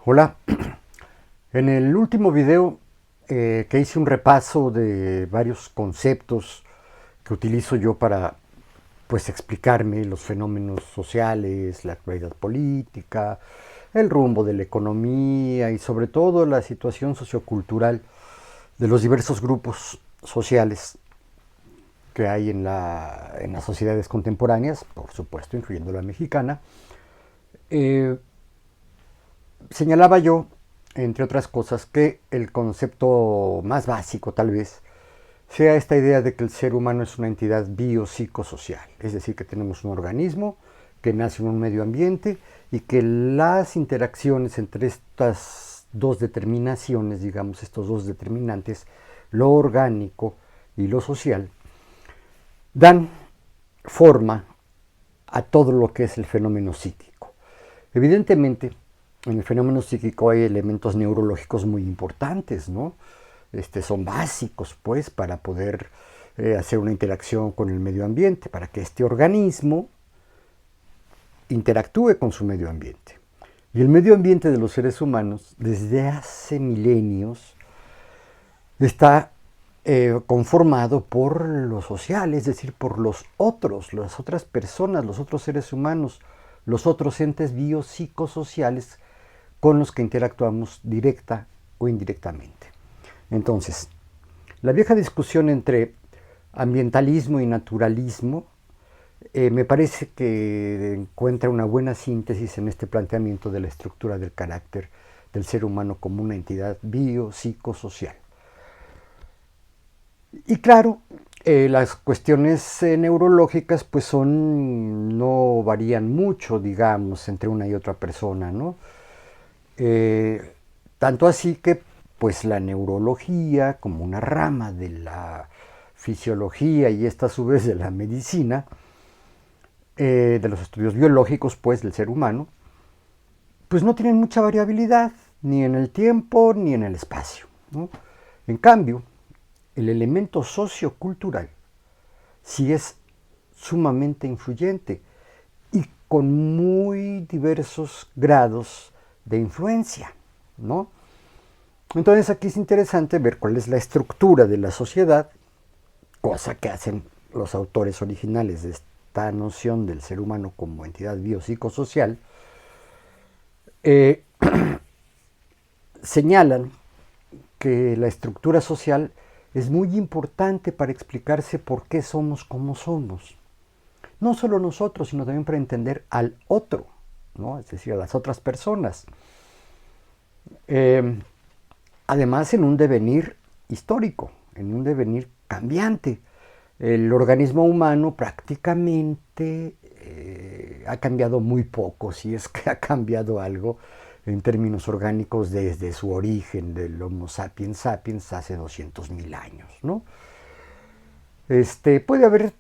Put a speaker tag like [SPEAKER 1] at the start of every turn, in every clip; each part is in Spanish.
[SPEAKER 1] Hola, en el último video que hice un repaso de varios conceptos que utilizo yo para pues explicarme los fenómenos sociales, la actualidad política, el rumbo de la economía y sobre todo la situación sociocultural de los diversos grupos sociales que hay en las sociedades contemporáneas, por supuesto, incluyendo la mexicana. eh, Señalaba yo, entre otras cosas, que el concepto más básico tal vez sea esta idea de que el ser humano es una entidad biopsicosocial, es decir, que tenemos un organismo que nace en un medio ambiente y que las interacciones entre estas dos determinaciones, digamos, estos dos determinantes, lo orgánico y lo social, dan forma a todo lo que es el fenómeno psíquico. Evidentemente, en el fenómeno psíquico hay elementos neurológicos muy importantes, ¿no? Son básicos, pues, para poder hacer una interacción con el medio ambiente, para que este organismo interactúe con su medio ambiente. Y el medio ambiente de los seres humanos, desde hace milenios, está conformado por lo social, es decir, por los otros, las otras personas, los otros seres humanos, los otros entes biopsicosociales con los que interactuamos directa o indirectamente. Entonces, la vieja discusión entre ambientalismo y naturalismo me parece que encuentra una buena síntesis en este planteamiento de la estructura del carácter del ser humano como una entidad biopsicosocial. Y claro, las cuestiones neurológicas pues no varían mucho, digamos, entre una y otra persona, ¿no? Eh, Tanto así que pues la neurología, como una rama de la fisiología y esta a su vez de la medicina, de los estudios biológicos pues del ser humano, pues no tienen mucha variabilidad, ni en el tiempo ni en el espacio, ¿no? En cambio, el elemento sociocultural sí es sumamente influyente y con muy diversos grados de influencia, ¿no? Entonces aquí es interesante ver cuál es la estructura de la sociedad, cosa que hacen los autores originales de esta noción del ser humano como entidad biopsicosocial. eh, Señalan que la estructura social es muy importante para explicarse por qué somos como somos. No solo nosotros, sino también para entender al otro, ¿no? Es decir, a las otras personas. Eh, Además, en un devenir histórico, en un devenir cambiante. El organismo humano prácticamente ha cambiado muy poco, si es que ha cambiado algo en términos orgánicos desde su origen del Homo sapiens sapiens hace 200.000 años, ¿no? Puede haber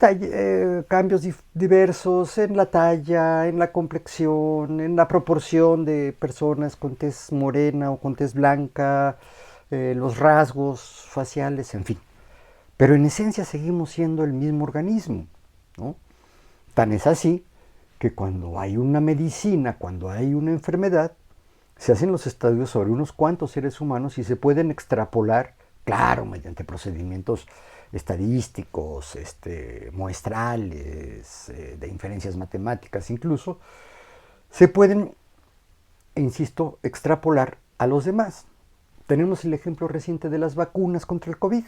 [SPEAKER 1] cambios diversos en la talla, en la complexión, en la proporción de personas con tez morena o con tez blanca, los rasgos faciales, en fin. Pero en esencia seguimos siendo el mismo organismo, ¿no? Tan es así que cuando hay una medicina, cuando hay una enfermedad, se hacen los estudios sobre unos cuantos seres humanos y se pueden extrapolar, claro, mediante procedimientos estadísticos, muestrales, de inferencias matemáticas incluso, se pueden, insisto, extrapolar a los demás. Tenemos el ejemplo reciente de las vacunas contra el COVID,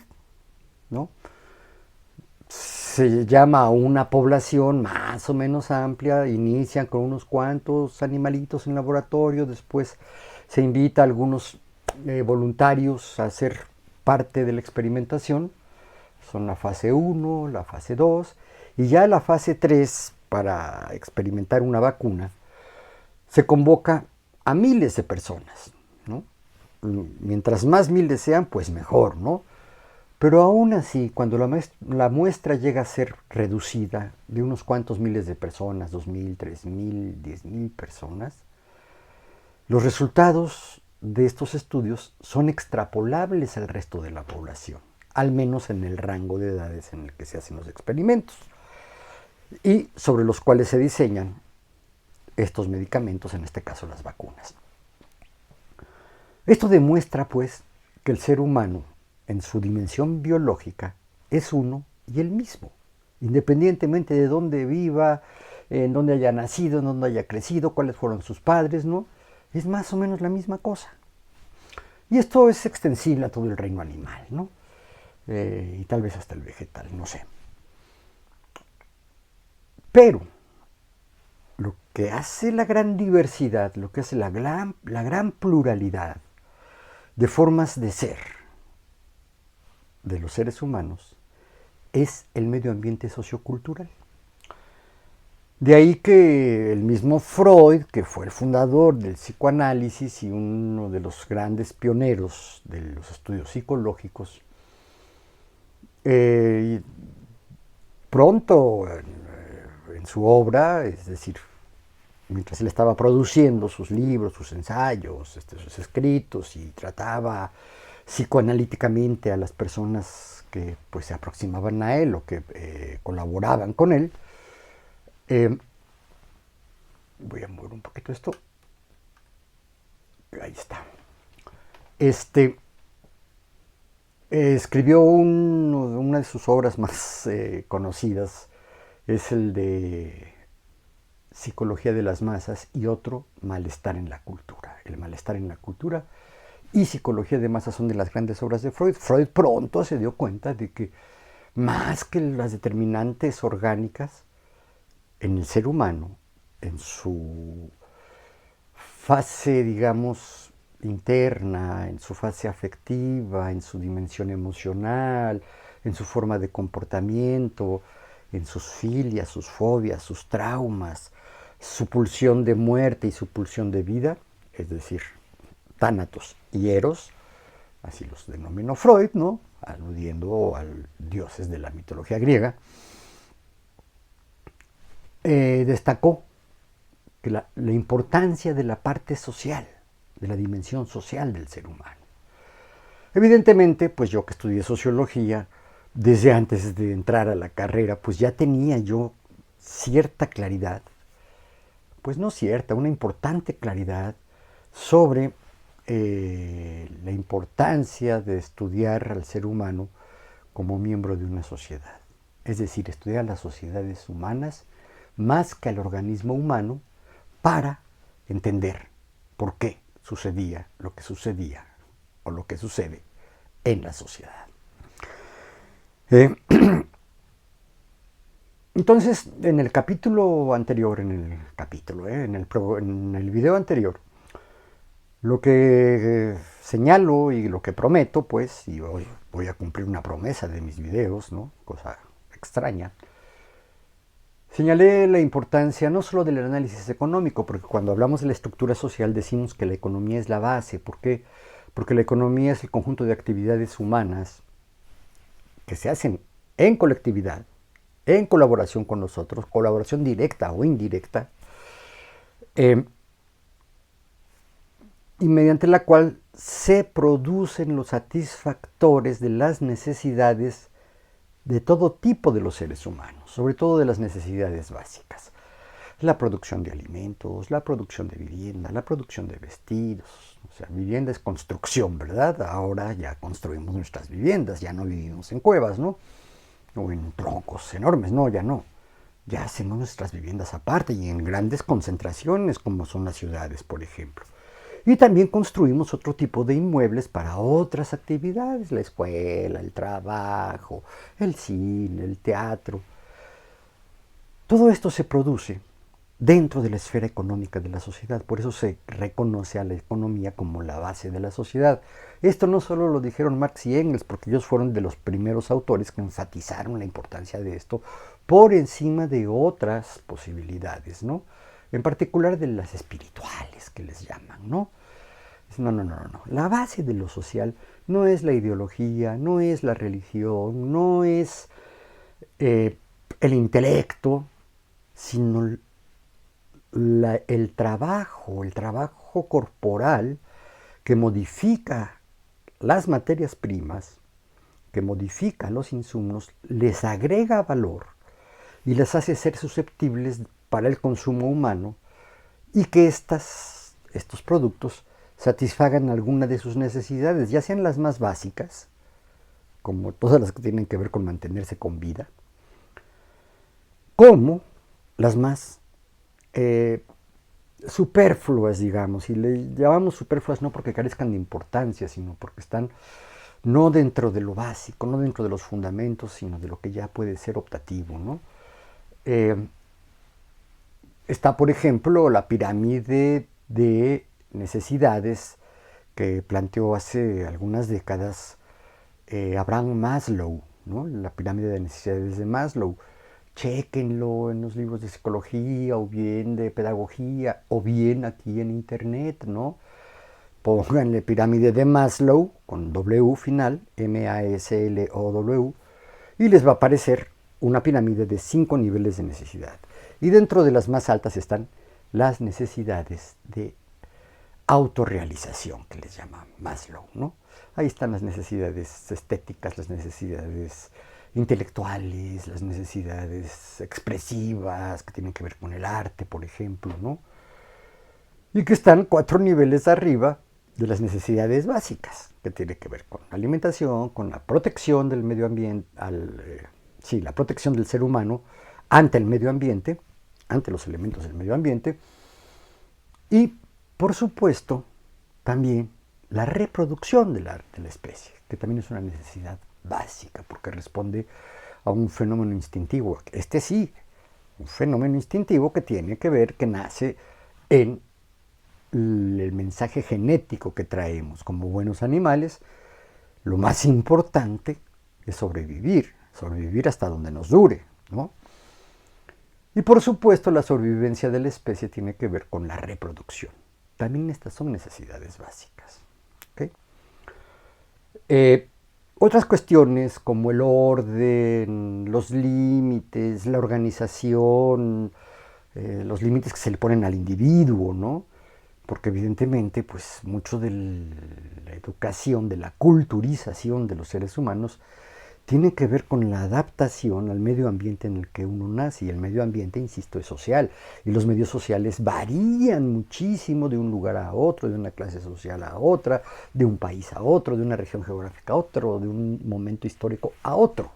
[SPEAKER 1] ¿no? Se llama a una población más o menos amplia, inician con unos cuantos animalitos en laboratorio, después se invita a algunos voluntarios a ser parte de la experimentación, son la fase 1, la fase 2 y ya la fase 3 para experimentar una vacuna, se convoca a miles de personas, ¿no? Mientras más miles sean, pues mejor, ¿no? Pero aún así, cuando la muestra llega a ser reducida de unos cuantos miles de personas, 2.000, 3.000, 10.000 personas, los resultados de estos estudios son extrapolables al resto de la población, al menos en el rango de edades en el que se hacen los experimentos y sobre los cuales se diseñan estos medicamentos, en este caso las vacunas. Esto demuestra, pues, que el ser humano, en su dimensión biológica, es uno y el mismo, independientemente de dónde viva, en dónde haya nacido, en dónde haya crecido, cuáles fueron sus padres, ¿no? Es más o menos la misma cosa. Y esto es extensible a todo el reino animal, ¿no? Y tal vez hasta el vegetal, no sé. Pero lo que hace la gran diversidad, lo que hace la gran pluralidad de formas de ser de los seres humanos es el medio ambiente sociocultural. De ahí que el mismo Freud, que fue el fundador del psicoanálisis y uno de los grandes pioneros de los estudios psicológicos, pronto en su obra, es decir, mientras él estaba produciendo sus libros, sus ensayos, sus escritos y trataba psicoanalíticamente a las personas que pues, se aproximaban a él o que colaboraban con él, voy a mover un poquito esto. Ahí está. Escribió una de sus obras más conocidas, es el de Psicología de las Masas y otro, Malestar en la Cultura. El Malestar en la Cultura y Psicología de Masas son de las grandes obras de Freud. Freud pronto se dio cuenta de que más que las determinantes orgánicas, en el ser humano, en su fase, digamos, interna, en su fase afectiva, en su dimensión emocional, en su forma de comportamiento, en sus filias, sus fobias, sus traumas, su pulsión de muerte y su pulsión de vida, es decir, tánatos y eros, así los denominó Freud, ¿no? Aludiendo a dioses de la mitología griega, destacó que la importancia de la parte social, de la dimensión social del ser humano. Evidentemente, pues yo que estudié sociología, desde antes de entrar a la carrera, pues ya tenía yo cierta claridad, pues no cierta, una importante claridad sobre la importancia de estudiar al ser humano como miembro de una sociedad. Es decir, estudiar las sociedades humanas más que al organismo humano para entender por qué sucedía lo que sucedía o lo que sucede en la sociedad. Entonces, en el capítulo anterior, en el video anterior, lo que señalo y lo que prometo, pues, y hoy voy a cumplir una promesa de mis videos, ¿no? Cosa extraña. Señalé la importancia no solo del análisis económico, porque cuando hablamos de la estructura social decimos que la economía es la base. ¿Por qué? Porque la economía es el conjunto de actividades humanas que se hacen en colectividad, en colaboración con nosotros, colaboración directa o indirecta, y mediante la cual se producen los satisfactores de las necesidades de todo tipo de los seres humanos, sobre todo de las necesidades básicas. La producción de alimentos, la producción de vivienda, la producción de vestidos. O sea, vivienda es construcción, ¿verdad? Ahora ya construimos nuestras viviendas, ya no vivimos en cuevas, ¿no? O en troncos enormes, no, ya no. Ya hacemos nuestras viviendas aparte y en grandes concentraciones como son las ciudades, por ejemplo. Y también construimos otro tipo de inmuebles para otras actividades, la escuela, el trabajo, el cine, el teatro. Todo esto se produce dentro de la esfera económica de la sociedad, por eso se reconoce a la economía como la base de la sociedad. Esto no solo lo dijeron Marx y Engels, porque ellos fueron de los primeros autores que enfatizaron la importancia de esto por encima de otras posibilidades, ¿no? En particular de las espirituales que les llaman, ¿no? No. La base de lo social no es la ideología, no es la religión, no es el intelecto, sino el trabajo corporal que modifica las materias primas, que modifica los insumos, les agrega valor y les hace ser susceptibles para el consumo humano y que estos productos satisfagan alguna de sus necesidades, ya sean las más básicas, como todas las que tienen que ver con mantenerse con vida, como las más superfluas, digamos, y le llamamos superfluas no porque carezcan de importancia, sino porque están no dentro de lo básico, no dentro de los fundamentos, sino de lo que ya puede ser optativo, ¿no? Está, por ejemplo, la pirámide de necesidades que planteó hace algunas décadas Abraham Maslow, ¿no? La pirámide de necesidades de Maslow. Chéquenlo en los libros de psicología o bien de pedagogía o bien aquí en internet, ¿no? Pónganle pirámide de Maslow con W final, M-A-S-L-O-W, y les va a aparecer una pirámide de 5 niveles de necesidad. Y dentro de las más altas están las necesidades de autorrealización, que les llama Maslow, ¿no? Ahí están las necesidades estéticas, las necesidades intelectuales, las necesidades expresivas que tienen que ver con el arte, por ejemplo, ¿no? Y que están 4 niveles arriba de las necesidades básicas, que tiene que ver con la alimentación, con la protección del medio ambiente, la protección del ser humano ante el medio ambiente, ante los elementos del medio ambiente, y por supuesto también la reproducción de la especie, que también es una necesidad básica, porque responde a un fenómeno instintivo. Este sí, un fenómeno instintivo que tiene que ver, que nace en el mensaje genético que traemos como buenos animales. Lo más importante es sobrevivir hasta donde nos dure, ¿no? Y por supuesto la sobrevivencia de la especie tiene que ver con la reproducción. También estas son necesidades básicas. ¿Okay? Otras cuestiones como el orden, los límites, la organización, los límites que se le ponen al individuo, ¿no? Porque evidentemente, pues, mucho de la educación, de la culturización de los seres humanos, tiene que ver con la adaptación al medio ambiente en el que uno nace. Y el medio ambiente, insisto, es social. Y los medios sociales varían muchísimo de un lugar a otro, de una clase social a otra, de un país a otro, de una región geográfica a otro, de un momento histórico a otro.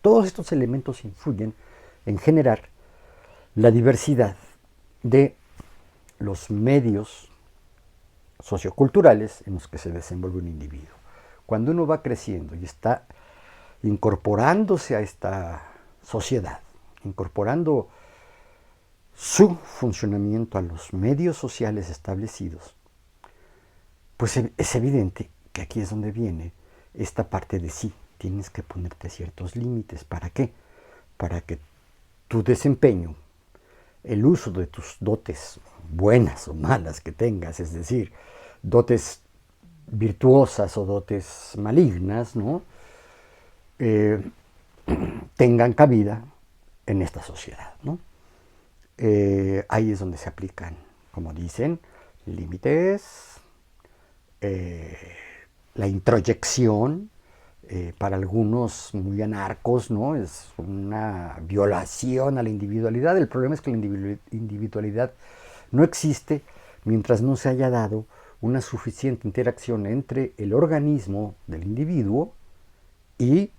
[SPEAKER 1] Todos estos elementos influyen en generar la diversidad de los medios socioculturales en los que se desenvuelve un individuo. Cuando uno va creciendo y está incorporándose a esta sociedad, incorporando su funcionamiento a los medios sociales establecidos, pues es evidente que aquí es donde viene esta parte de sí, tienes que ponerte ciertos límites. ¿Para qué? Para que tu desempeño, el uso de tus dotes buenas o malas que tengas, es decir, dotes virtuosas o dotes malignas, ¿no? Tengan cabida en esta sociedad, ¿no? Ahí es donde se aplican, como dicen, límites, la introyección, para algunos muy anarcos, ¿no? Es una violación a la individualidad. El problema es que la individualidad no existe mientras no se haya dado una suficiente interacción entre el organismo del individuo y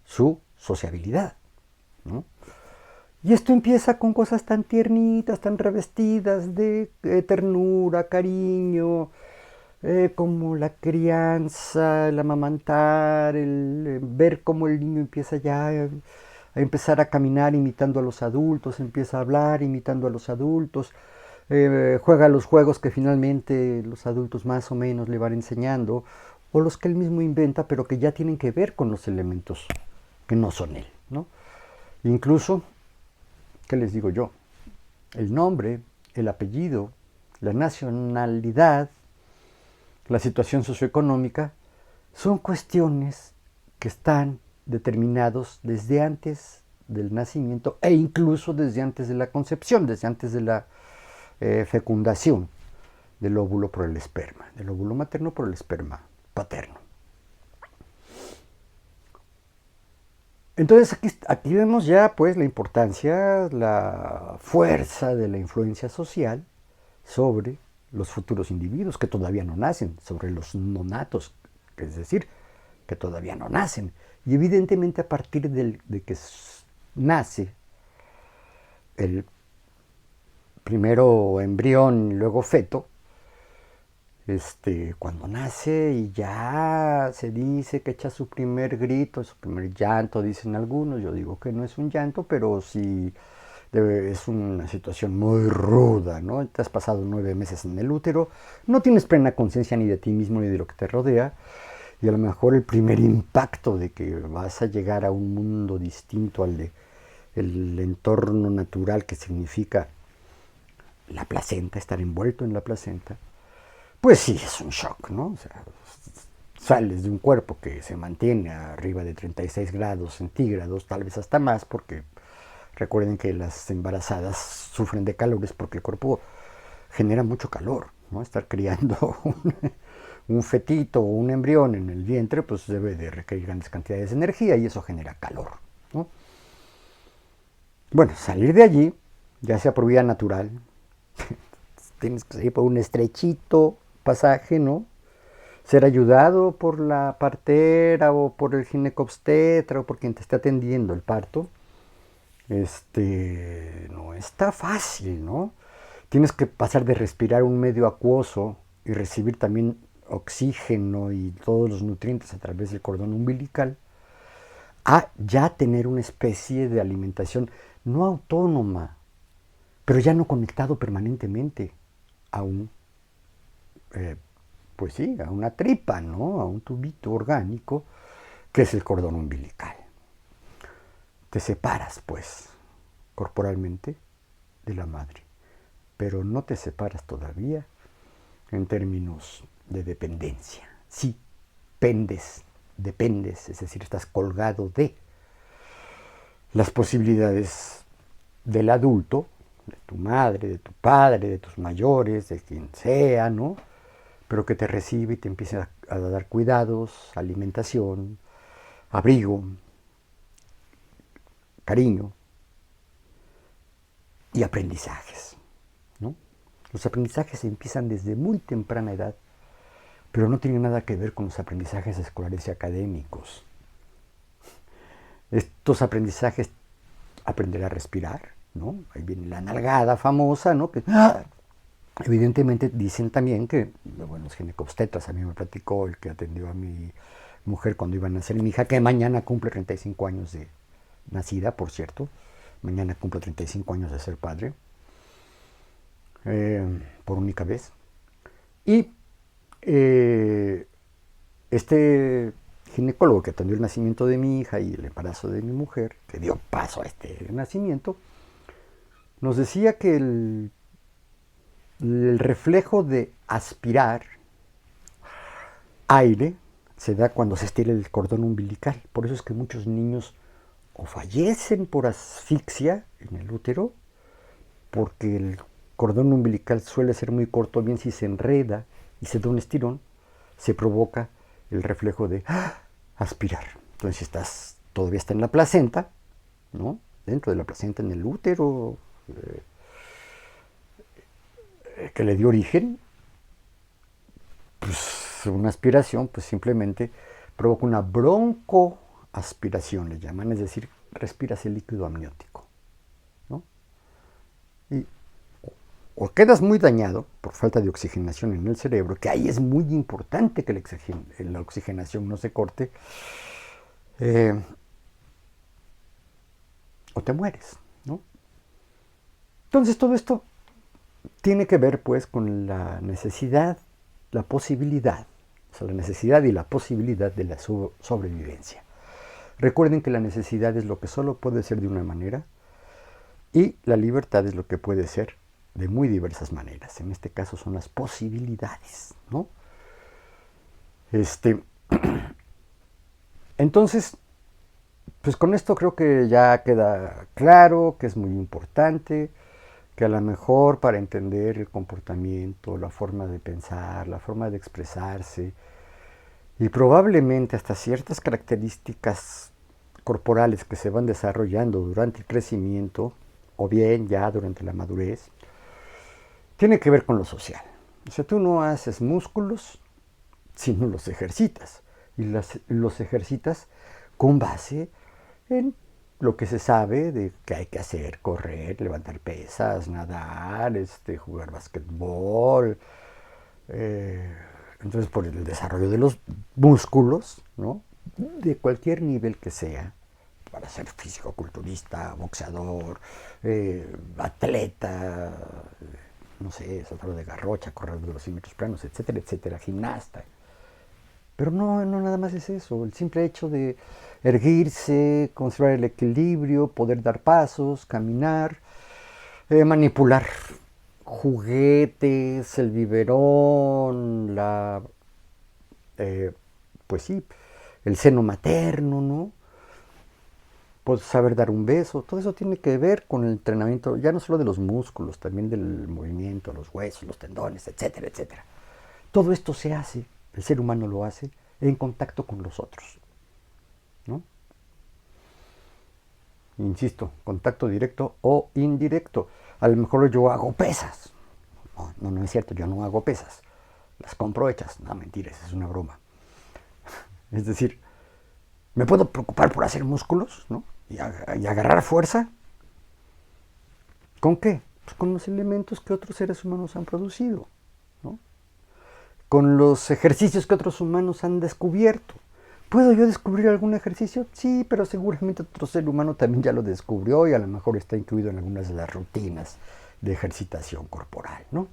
[SPEAKER 1] su sociabilidad, ¿no? Y esto empieza con cosas tan tiernitas, tan revestidas de ternura, cariño, como la crianza, el amamantar, el ver cómo el niño empieza ya a empezar a caminar imitando a los adultos, empieza a hablar imitando a los adultos, juega los juegos que finalmente los adultos más o menos le van enseñando, o los que él mismo inventa, pero que ya tienen que ver con los elementos que no son él, ¿no? Incluso, ¿qué les digo yo? El nombre, el apellido, la nacionalidad, la situación socioeconómica, son cuestiones que están determinados desde antes del nacimiento e incluso desde antes de la concepción, desde antes de la fecundación del óvulo por el esperma, del óvulo materno por el esperma paterno. Entonces aquí vemos ya pues la importancia, la fuerza de la influencia social sobre los futuros individuos que todavía no nacen, sobre los nonatos, es decir, que todavía no nacen. Y evidentemente a partir de que nace el primero embrión y luego feto, cuando nace y ya se dice que echa su primer grito, su primer llanto, dicen algunos, yo digo que no es un llanto, pero sí es una situación muy ruda, ¿no? Te has pasado 9 meses en el útero, no tienes plena conciencia ni de ti mismo ni de lo que te rodea, y a lo mejor el primer impacto de que vas a llegar a un mundo distinto al de el entorno natural que significa la placenta, estar envuelto en la placenta, pues sí, es un shock, ¿no? O sea, sales de un cuerpo que se mantiene arriba de 36 grados centígrados, tal vez hasta más, porque recuerden que las embarazadas sufren de calores porque el cuerpo genera mucho calor, ¿no? Estar criando un fetito o un embrión en el vientre, pues debe de requerir grandes cantidades de energía y eso genera calor, ¿no? Bueno, salir de allí, ya sea por vía natural, tienes que salir por un estrechito pasaje, ¿no? Ser ayudado por la partera o por el ginecobstetra o por quien te esté atendiendo el parto, no está fácil, ¿no? Tienes que pasar de respirar un medio acuoso y recibir también oxígeno y todos los nutrientes a través del cordón umbilical, a ya tener una especie de alimentación no autónoma, pero ya no conectado permanentemente a un, pues sí, a una tripa, ¿no? A un tubito orgánico que es el cordón umbilical. Te separas, pues, corporalmente de la madre, pero no te separas todavía en términos de dependencia. Sí, dependes, es decir, estás colgado de las posibilidades del adulto, de tu madre, de tu padre, de tus mayores, de quien sea, ¿no? Pero que te recibe y te empieza a dar cuidados, alimentación, abrigo, cariño y aprendizajes, ¿no? Los aprendizajes empiezan desde muy temprana edad, pero no tienen nada que ver con los aprendizajes escolares y académicos. Estos aprendizajes, aprender a respirar, ¿no? Ahí viene la nalgada famosa, ¿no? Que, evidentemente dicen también que, bueno, los ginecobstetras, a mí me platicó el que atendió a mi mujer cuando iba a nacer mi hija, que mañana cumple 35 años de nacida, por cierto, mañana cumple 35 años de ser padre, por única vez. Y este ginecólogo que atendió el nacimiento de mi hija y el embarazo de mi mujer, que dio paso a este nacimiento, nos decía que el reflejo de aspirar aire se da cuando se estira el cordón umbilical. Por eso es que muchos niños o fallecen por asfixia en el útero, porque el cordón umbilical suele ser muy corto, bien si se enreda y se da un estirón, se provoca el reflejo de aspirar. Entonces, si todavía está en la placenta, ¿no? Dentro de la placenta, en el útero que le dio origen, pues una aspiración, pues simplemente provoca una broncoaspiración, le llaman, es decir, respiras el líquido amniótico, ¿no? Y o quedas muy dañado por falta de oxigenación en el cerebro, que ahí es muy importante que la oxigenación no se corte, o te mueres, ¿no? Entonces todo esto tiene que ver pues con la necesidad, la posibilidad, o sea, la necesidad y la posibilidad de la sobrevivencia. Recuerden que la necesidad es lo que solo puede ser de una manera y la libertad es lo que puede ser de muy diversas maneras. En este caso son las posibilidades, ¿no? Entonces, pues con esto creo que ya queda claro que es muy importante, que a lo mejor para entender el comportamiento, la forma de pensar, la forma de expresarse y probablemente hasta ciertas características corporales que se van desarrollando durante el crecimiento o bien ya durante la madurez, tiene que ver con lo social, O sea, tú no haces músculos si no los ejercitas. Y los ejercitas con base en lo que se sabe de que hay que hacer: correr, levantar pesas, nadar, jugar basquetbol. Entonces, por el desarrollo de los músculos, ¿no? De cualquier nivel que sea, para ser físico-culturista, boxeador, atleta, no sé, saltador de garrocha, corredor de los 100 metros planos, etcétera, etcétera, gimnasta. Pero no nada más es eso, el simple hecho de erguirse, conservar el equilibrio, poder dar pasos, caminar, manipular juguetes, el biberón, pues sí, el seno materno, ¿no? Pues saber dar un beso, todo eso tiene que ver con el entrenamiento, ya no solo de los músculos, también del movimiento, los huesos, los tendones, etcétera, etcétera. Todo esto se hace, el ser humano lo hace, en contacto con los otros, ¿no? Insisto, contacto directo o indirecto. A lo mejor yo hago pesas. No es cierto, yo no hago pesas. Las compro hechas. No, mentiras, es una broma. Es decir, me puedo preocupar por hacer músculos, ¿no? Y agarrar fuerza. ¿Con qué? Pues con los elementos que otros seres humanos han producido, ¿no? Con los ejercicios que otros humanos han descubierto. ¿Puedo yo descubrir algún ejercicio? Sí, pero seguramente otro ser humano también ya lo descubrió y a lo mejor está incluido en algunas de las rutinas de ejercitación corporal, ¿no?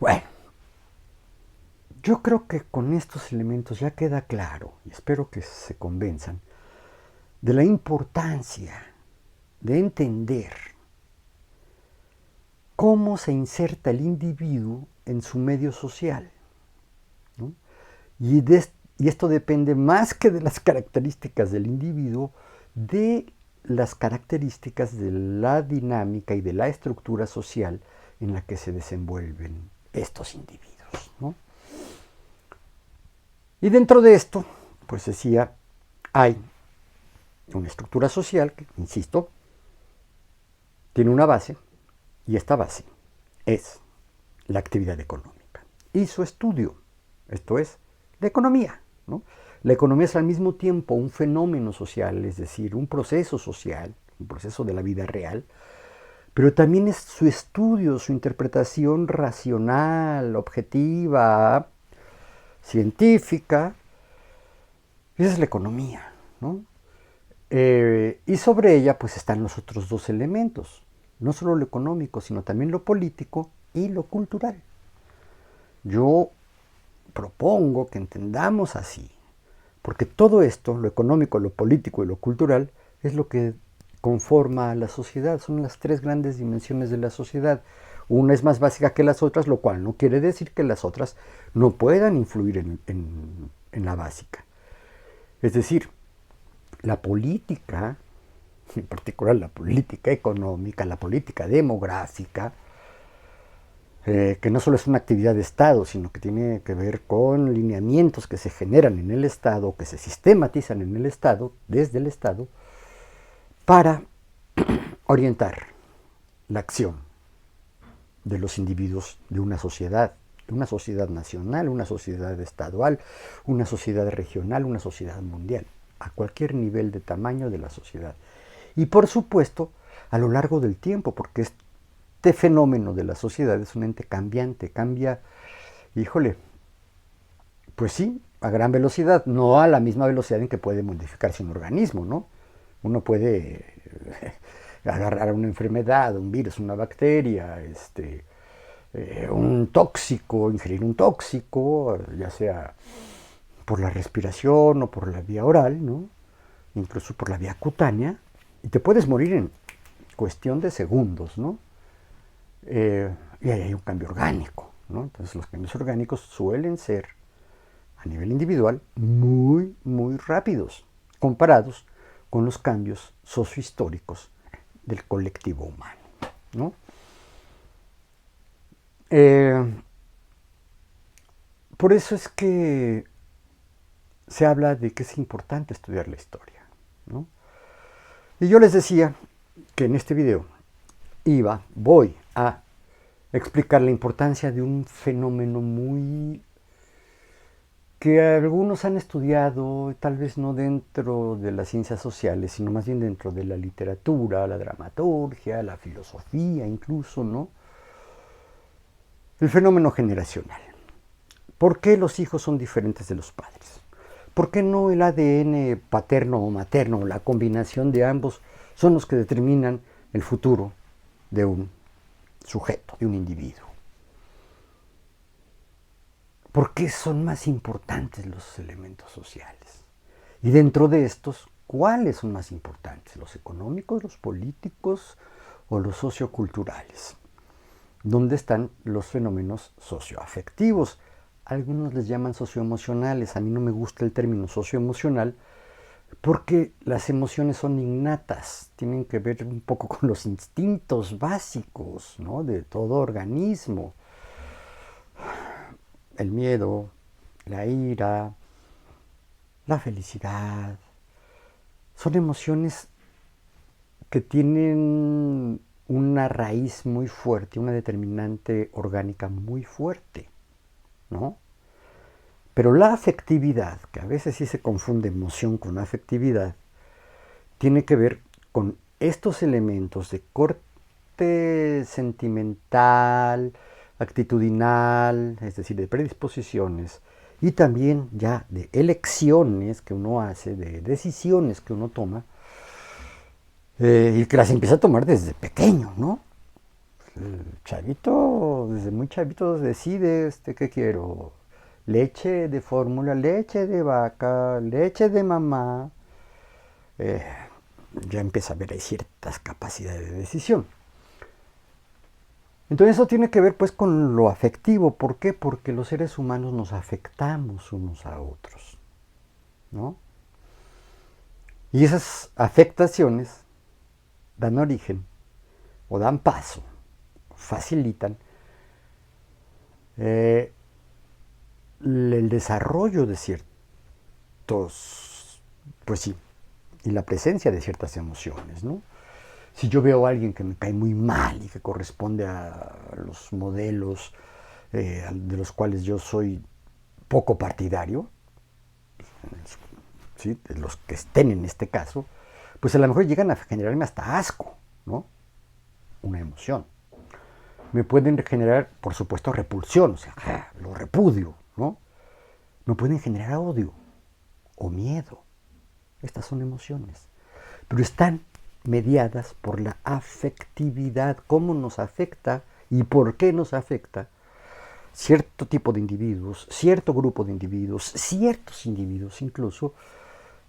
[SPEAKER 1] Bueno, yo creo que con estos elementos ya queda claro, y espero que se convenzan, de la importancia de entender cómo se inserta el individuo en su medio social, ¿no? Y esto depende más que de las características del individuo, de las características de la dinámica y de la estructura social en la que se desenvuelven estos individuos, ¿no? Y dentro de esto, pues decía, hay una estructura social que, insisto, tiene una base, y esta base es la actividad económica y su estudio, esto es, la economía, ¿no? La economía es al mismo tiempo un fenómeno social, es decir, un proceso social, un proceso de la vida real, pero también es su estudio, su interpretación racional, objetiva, científica. Esa es la economía, ¿no? Y sobre ella pues están los otros dos elementos, no solo lo económico, sino también lo político y lo cultural. Yo propongo que entendamos así, porque todo esto, lo económico, lo político y lo cultural, es lo que conforma a la sociedad, son las tres grandes dimensiones de la sociedad. Una es más básica que las otras, lo cual no quiere decir que las otras no puedan influir en la básica. Es decir, la política, en particular la política económica, la política demográfica, que no solo es una actividad de Estado, sino que tiene que ver con lineamientos que se generan en el Estado, que se sistematizan en el Estado, desde el Estado, para orientar la acción de los individuos de una sociedad nacional, una sociedad estadual, una sociedad regional, una sociedad mundial, a cualquier nivel de tamaño de la sociedad. Y por supuesto, a lo largo del tiempo, porque este fenómeno de la sociedad es un ente cambiante, cambia, híjole, pues sí, a gran velocidad, no a la misma velocidad en que puede modificarse un organismo, ¿no? Uno puede agarrar una enfermedad, un virus, una bacteria, un tóxico, ingerir un tóxico, ya sea por la respiración o por la vía oral, ¿no? Incluso por la vía cutánea, y te puedes morir en cuestión de segundos, ¿no? Y ahí hay un cambio orgánico, ¿no? Entonces los cambios orgánicos suelen ser, a nivel individual, muy, muy rápidos, comparados con los cambios sociohistóricos del colectivo humano, ¿no? Por eso es que se habla de que es importante estudiar la historia, ¿no? Y yo les decía que en este video voy a explicar la importancia de un fenómeno muy que algunos han estudiado, tal vez no dentro de las ciencias sociales, sino más bien dentro de la literatura, la dramaturgia, la filosofía incluso, ¿no? El fenómeno generacional. ¿Por qué los hijos son diferentes de los padres? ¿Por qué no el ADN paterno o materno, la combinación de ambos, son los que determinan el futuro de un sujeto, de un individuo? ¿Por qué son más importantes los elementos sociales? Y dentro de estos, ¿cuáles son más importantes? ¿Los económicos, los políticos o los socioculturales? ¿Dónde están los fenómenos socioafectivos? Algunos les llaman socioemocionales. A mí no me gusta el término socioemocional porque las emociones son innatas, tienen que ver un poco con los instintos básicos, ¿no?, de todo organismo. El miedo, la ira, la felicidad, son emociones que tienen una raíz muy fuerte, una determinante orgánica muy fuerte, ¿no? Pero la afectividad, que a veces sí se confunde emoción con afectividad, tiene que ver con estos elementos de corte sentimental, actitudinal, es decir, de predisposiciones, y también ya de elecciones que uno hace, de decisiones que uno toma, y que las empieza a tomar desde pequeño, ¿no? El chavito, desde muy chavito decide, ¿qué quiero? Leche de fórmula, leche de vaca, leche de mamá. Ya empieza a ver ahí ciertas capacidades de decisión. Entonces eso tiene que ver pues con lo afectivo. ¿Por qué? Porque los seres humanos nos afectamos unos a otros, ¿no? Y esas afectaciones dan origen o dan paso, facilitan el desarrollo de ciertos, pues sí, y la presencia de ciertas emociones, ¿no? Si yo veo a alguien que me cae muy mal y que corresponde a los modelos de los cuales yo soy poco partidario, ¿sí?, de los que estén en este caso, pues a lo mejor llegan a generarme hasta asco, ¿no? Una emoción. Me pueden generar, por supuesto, repulsión, o sea, lo repudio, ¿no? Me pueden generar odio o miedo. Estas son emociones. Pero están mediadas por la afectividad, cómo nos afecta y por qué nos afecta cierto tipo de individuos, cierto grupo de individuos, ciertos individuos incluso,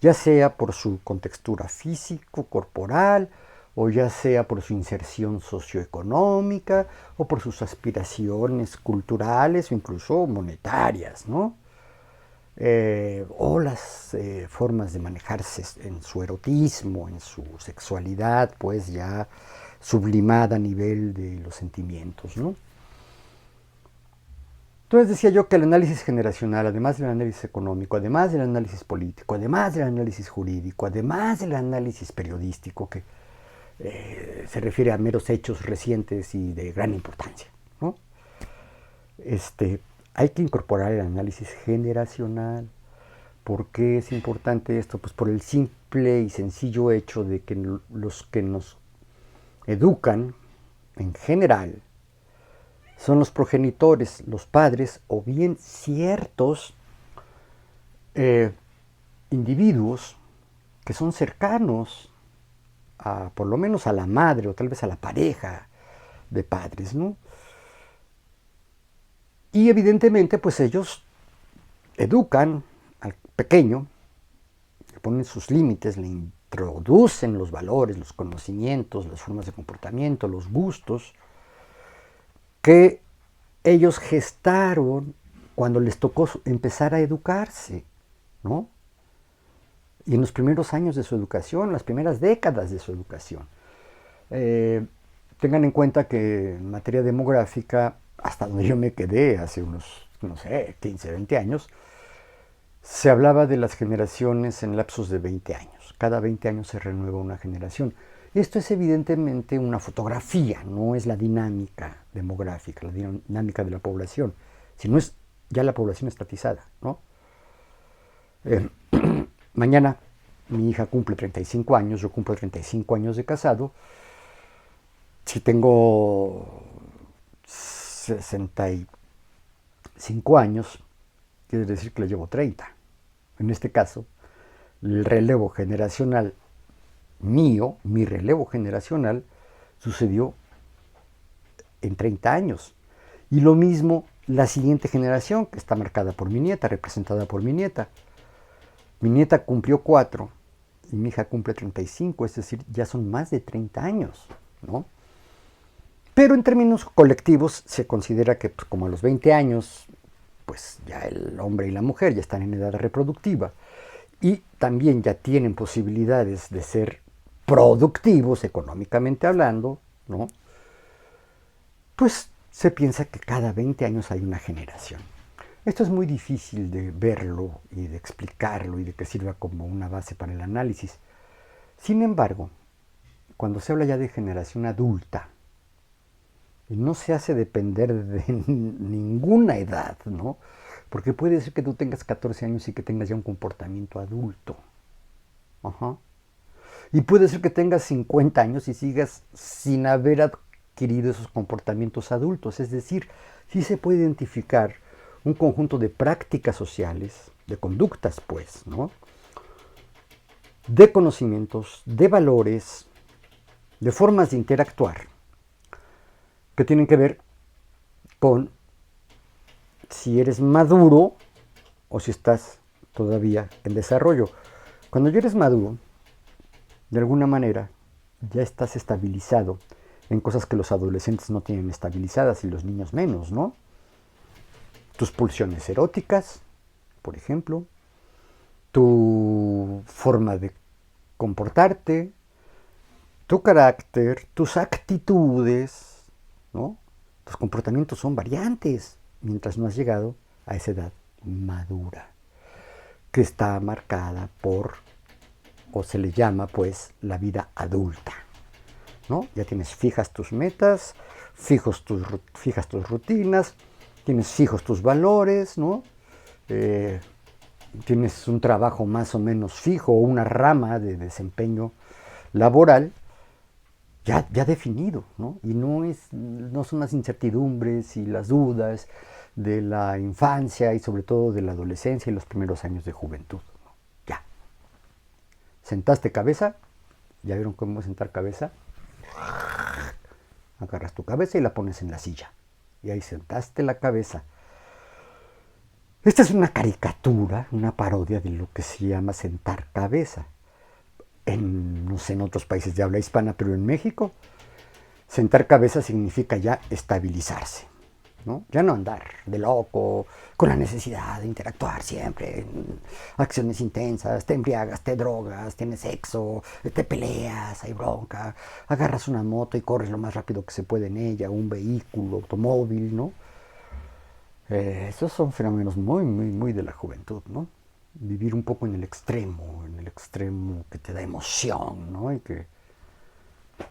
[SPEAKER 1] ya sea por su contextura físico, corporal, o ya sea por su inserción socioeconómica, o por sus aspiraciones culturales o incluso monetarias, ¿no? O las formas de manejarse en su erotismo, en su sexualidad, pues ya sublimada a nivel de los sentimientos, ¿no? Entonces decía yo que el análisis generacional, además del análisis económico, además del análisis político, además del análisis jurídico, además del análisis periodístico, que se refiere a meros hechos recientes y de gran importancia, ¿no? Hay que incorporar el análisis generacional. ¿Por qué es importante esto? Pues por el simple y sencillo hecho de que los que nos educan en general son los progenitores, los padres, o bien ciertos individuos que son cercanos a, por lo menos a la madre o tal vez a la pareja de padres, ¿no? Y evidentemente pues ellos educan al pequeño, le ponen sus límites, le introducen los valores, los conocimientos, las formas de comportamiento, los gustos que ellos gestaron cuando les tocó empezar a educarse, ¿no? Y en los primeros años de su educación, las primeras décadas de su educación. Tengan en cuenta que en materia demográfica, hasta donde yo me quedé hace unos, no sé, 15, 20 años, se hablaba de las generaciones en lapsos de 20 años. Cada 20 años se renueva una generación. Esto es evidentemente una fotografía, no es la dinámica demográfica, la dinámica de la población, sino es ya la población estatizada, ¿no? Eh, Mañana mi hija cumple 35 años, yo cumplo 35 años de casado. Si tengo 65 años, quiere decir que le llevo 30. En este caso, el relevo generacional mío, mi relevo generacional, sucedió en 30 años. Y lo mismo la siguiente generación, que está marcada por mi nieta, representada por mi nieta. Mi nieta cumplió 4 y mi hija cumple 35, es decir, ya son más de 30 años, ¿no? Pero en términos colectivos se considera que, pues, como a los 20 años, pues ya el hombre y la mujer ya están en edad reproductiva y también ya tienen posibilidades de ser productivos económicamente hablando, ¿no? Pues se piensa que cada 20 años hay una generación. Esto es muy difícil de verlo y de explicarlo y de que sirva como una base para el análisis. Sin embargo, cuando se habla ya de generación adulta, y no se hace depender de ninguna edad, ¿no? Porque puede ser que tú tengas 14 años y que tengas ya un comportamiento adulto. Ajá. Y puede ser que tengas 50 años y sigas sin haber adquirido esos comportamientos adultos. Es decir, sí se puede identificar un conjunto de prácticas sociales, de conductas, pues, ¿no? De conocimientos, de valores, de formas de interactuar, que tienen que ver con si eres maduro o si estás todavía en desarrollo. Cuando ya eres maduro, de alguna manera, ya estás estabilizado en cosas que los adolescentes no tienen estabilizadas y los niños menos, ¿no? Tus pulsiones eróticas, por ejemplo, tu forma de comportarte, tu carácter, tus actitudes, ¿no? Tus comportamientos son variantes mientras no has llegado a esa edad madura, que está marcada por, o se le llama, pues, la vida adulta, ¿no? Ya fijas tus metas, fijas tus rutinas, tienes fijos tus valores, ¿no? Tienes un trabajo más o menos fijo, una rama de desempeño laboral ya definido, ¿no? Y no son las incertidumbres y las dudas de la infancia y sobre todo de la adolescencia y los primeros años de juventud, ¿no? Ya. Sentaste cabeza, ¿ya vieron cómo sentar cabeza? Agarras tu cabeza y la pones en la silla. Y ahí sentaste la cabeza. Esta es una caricatura, una parodia de lo que se llama sentar cabeza. No sé, en otros países de habla hispana, pero en México, sentar cabeza significa ya estabilizarse, ¿no? Ya no andar de loco, con la necesidad de interactuar siempre, en acciones intensas, te embriagas, te drogas, tienes sexo, te peleas, hay bronca, agarras una moto y corres lo más rápido que se puede en ella, un vehículo, automóvil, ¿no? Esos son fenómenos muy, muy, muy de la juventud, ¿no? Vivir un poco en el extremo que te da emoción, ¿no? Y que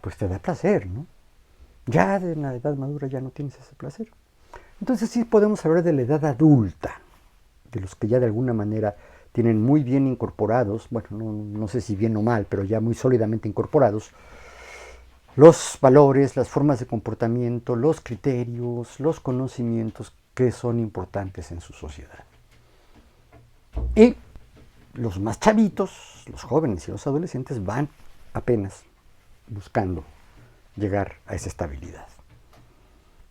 [SPEAKER 1] pues te da placer, ¿no? Ya en la edad madura ya no tienes ese placer. Entonces sí podemos hablar de la edad adulta, de los que ya de alguna manera tienen muy bien incorporados, bueno, no sé si bien o mal, pero ya muy sólidamente incorporados, los valores, las formas de comportamiento, los criterios, los conocimientos que son importantes en su sociedad. Y los más chavitos, los jóvenes y los adolescentes van apenas buscando llegar a esa estabilidad.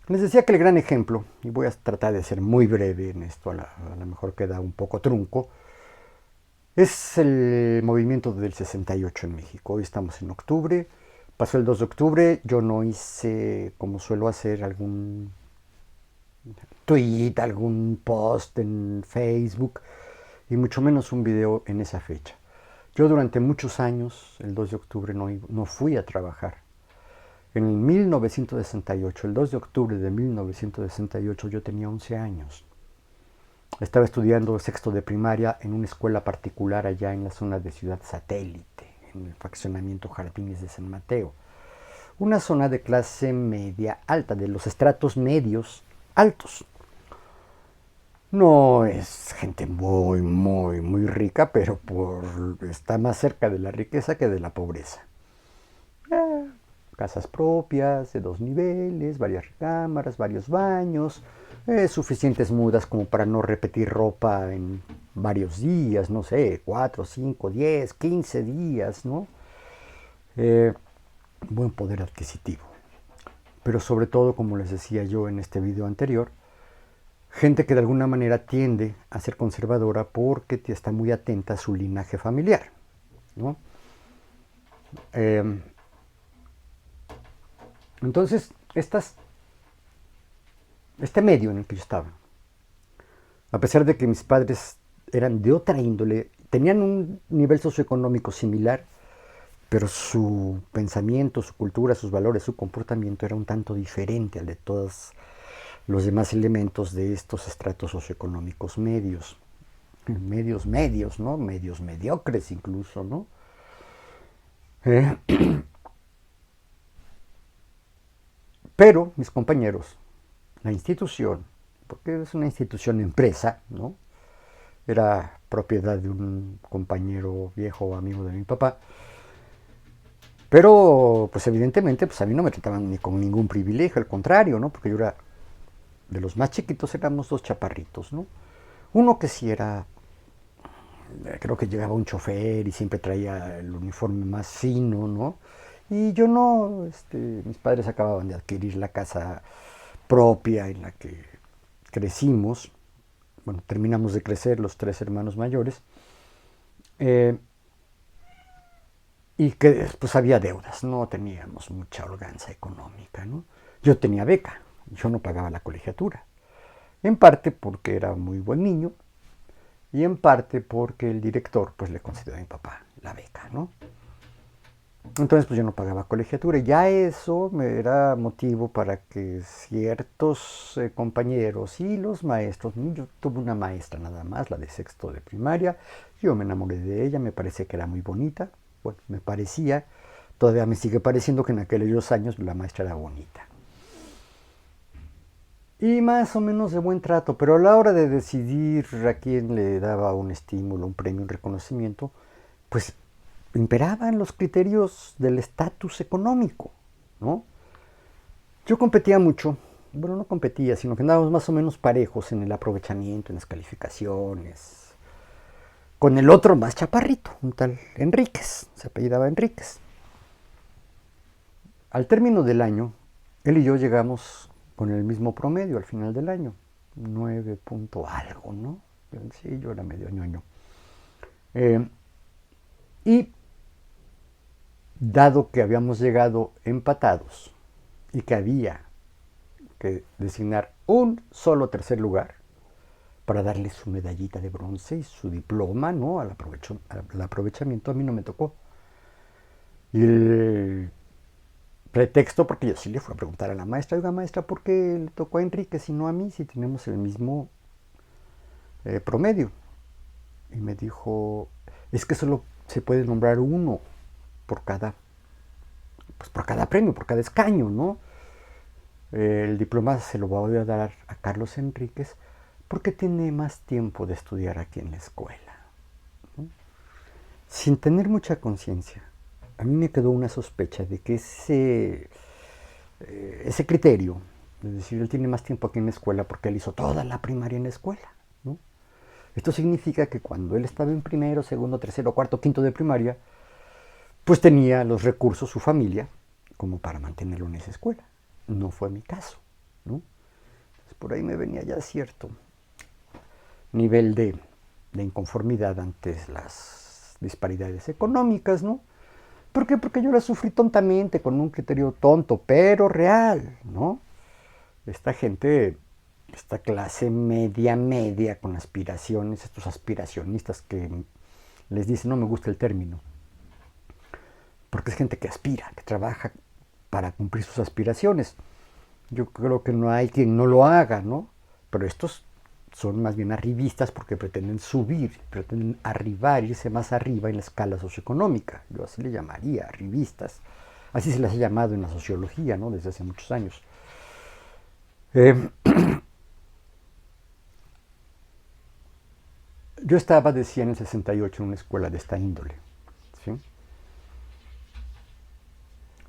[SPEAKER 1] Les decía que el gran ejemplo, y voy a tratar de ser muy breve en esto, a lo mejor queda un poco trunco, es el movimiento del 68 en México. Hoy estamos en octubre, pasó el 2 de octubre, yo no hice, como suelo hacer, algún tweet, algún post en Facebook, y mucho menos un video en esa fecha. Yo durante muchos años, el 2 de octubre, no fui a trabajar. En 1968, el 2 de octubre de 1968, yo tenía 11 años. Estaba estudiando sexto de primaria en una escuela particular allá en la zona de Ciudad Satélite, en el fraccionamiento Jardines de San Mateo. Una zona de clase media alta, de los estratos medios altos. No es gente muy, muy, muy rica, pero está más cerca de la riqueza que de la pobreza. Casas propias de 2 niveles, varias recámaras, varios baños, suficientes mudas como para no repetir ropa en varios días, no sé, 4, 5, 10, 15 días, ¿no? Buen poder adquisitivo. Pero sobre todo, como les decía yo en este video anterior, gente que de alguna manera tiende a ser conservadora porque está muy atenta a su linaje familiar, ¿no? Entonces, este medio en el que yo estaba, a pesar de que mis padres eran de otra índole, tenían un nivel socioeconómico similar, pero su pensamiento, su cultura, sus valores, su comportamiento era un tanto diferente al de todos los demás elementos de estos estratos socioeconómicos medios. Medios, ¿no? Medios mediocres incluso, ¿no? Pero mis compañeros, la institución, porque es una institución empresa, ¿no? Era propiedad de un compañero viejo amigo de mi papá. Pero, pues evidentemente, pues a mí no me trataban ni con ningún privilegio, al contrario, ¿no? Porque yo era, de los más chiquitos, éramos 2 chaparritos, ¿no? Uno que sí era, creo que llegaba un chofer y siempre traía el uniforme más fino, ¿no? Y yo no, mis padres acababan de adquirir la casa propia en la que crecimos. Bueno, terminamos de crecer los 3 hermanos mayores. Y que pues había deudas, no teníamos mucha holganza económica, ¿no? Yo tenía beca, yo no pagaba la colegiatura. En parte porque era muy buen niño y en parte porque el director pues le concedió a mi papá la beca, ¿no? Entonces pues yo no pagaba colegiatura y ya eso me era motivo para que ciertos compañeros y los maestros, yo tuve una maestra nada más, la de sexto de primaria, yo me enamoré de ella, me parecía que era muy bonita, bueno, me parecía, todavía me sigue pareciendo que en aquellos años la maestra era bonita. Y más o menos de buen trato, pero a la hora de decidir a quién le daba un estímulo, un premio, un reconocimiento, pues imperaban los criterios del estatus económico, ¿no? Yo competía mucho, bueno, no competía, sino que andábamos más o menos parejos en el aprovechamiento, en las calificaciones, con el otro más chaparrito, un tal Enríquez, se apellidaba Enríquez. Al término del año, él y yo llegamos con el mismo promedio al final del año, 9 punto algo, ¿no? Sí, yo era medio ñoño. Y dado que habíamos llegado empatados y que había que designar un solo tercer lugar para darle su medallita de bronce y su diploma, ¿no? al aprovechamiento, a mí no me tocó. Y el pretexto, porque yo sí le fui a preguntar a la maestra, oiga maestra, ¿por qué le tocó a Enrique si no a mí, si tenemos el mismo promedio? Y me dijo, es que solo se puede nombrar uno por cada, pues por cada premio, por cada escaño, ¿no? El diploma se lo voy a dar a Carlos Enríquez porque tiene más tiempo de estudiar aquí en la escuela, ¿no? Sin tener mucha conciencia, a mí me quedó una sospecha de que ese criterio, es decir, él tiene más tiempo aquí en la escuela porque él hizo toda la primaria en la escuela, ¿no? Esto significa que cuando él estaba en primero, segundo, tercero, cuarto, quinto de primaria, pues tenía los recursos, su familia, como para mantenerlo en esa escuela. No fue mi caso, ¿no? Entonces, por ahí me venía ya cierto nivel de inconformidad ante las disparidades económicas, ¿no? ¿Por qué? Porque yo la sufrí tontamente, con un criterio tonto, pero real, ¿no? Esta gente, esta clase media, con aspiraciones, estos aspiracionistas que les dicen, no me gusta el término, porque es gente que aspira, que trabaja para cumplir sus aspiraciones. Yo creo que no hay quien no lo haga, ¿no? Pero estos son más bien arribistas porque pretenden subir, pretenden arribar, irse más arriba en la escala socioeconómica. Yo así le llamaría, arribistas. Así se les ha llamado en la sociología, ¿no? Desde hace muchos años. Eh, yo estaba, decía, en el 68 en una escuela de esta índole. ¿Sí?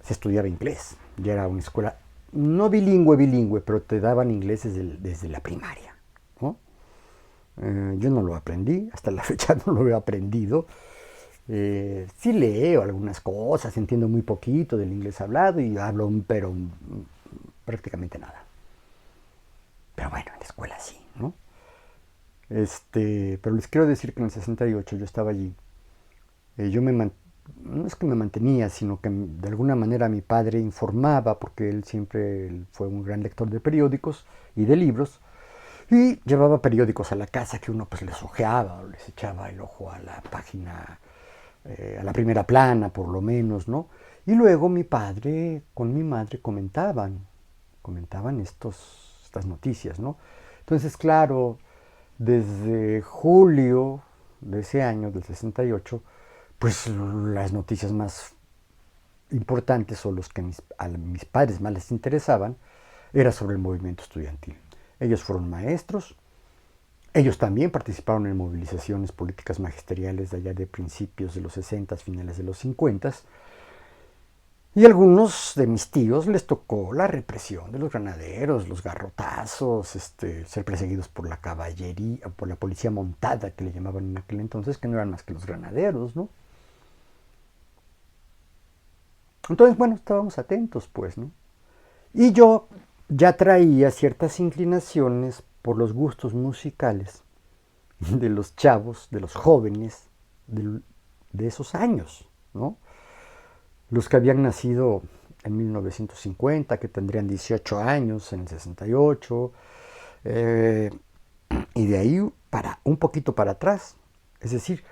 [SPEAKER 1] Se estudiaba inglés. Ya era una escuela no bilingüe, pero te daban inglés desde la primaria. ¿No? Yo no lo aprendí, hasta la fecha no lo he aprendido. Sí leo algunas cosas, entiendo muy poquito del inglés hablado y hablo, pero prácticamente nada. Pero bueno, en la escuela sí, ¿no? Pero les quiero decir que en el 68 yo estaba allí. Yo no es que me mantenía, sino que de alguna manera mi padre informaba, porque él siempre fue un gran lector de periódicos y de libros, y llevaba periódicos a la casa que uno pues les ojeaba o les echaba el ojo a la página, a la primera plana por lo menos, ¿no? Y luego mi padre con mi madre comentaban estas noticias, ¿no? Entonces, claro, desde julio de ese año, del 68, pues las noticias más importantes o los que a mis padres más les interesaban era sobre el movimiento estudiantil. Ellos fueron maestros, ellos también participaron en movilizaciones políticas magisteriales de allá de principios de los 60, finales de los 50, y a algunos de mis tíos les tocó la represión de los granaderos, los garrotazos, ser perseguidos por la caballería, por la policía montada que le llamaban en aquel entonces, que no eran más que los granaderos, ¿no? Entonces, bueno, estábamos atentos, pues, ¿no? Y yo ya traía ciertas inclinaciones por los gustos musicales de los chavos, de los jóvenes de esos años, ¿no? Los que habían nacido en 1950, que tendrían 18 años en el 68, y de ahí un poquito para atrás. Es decir,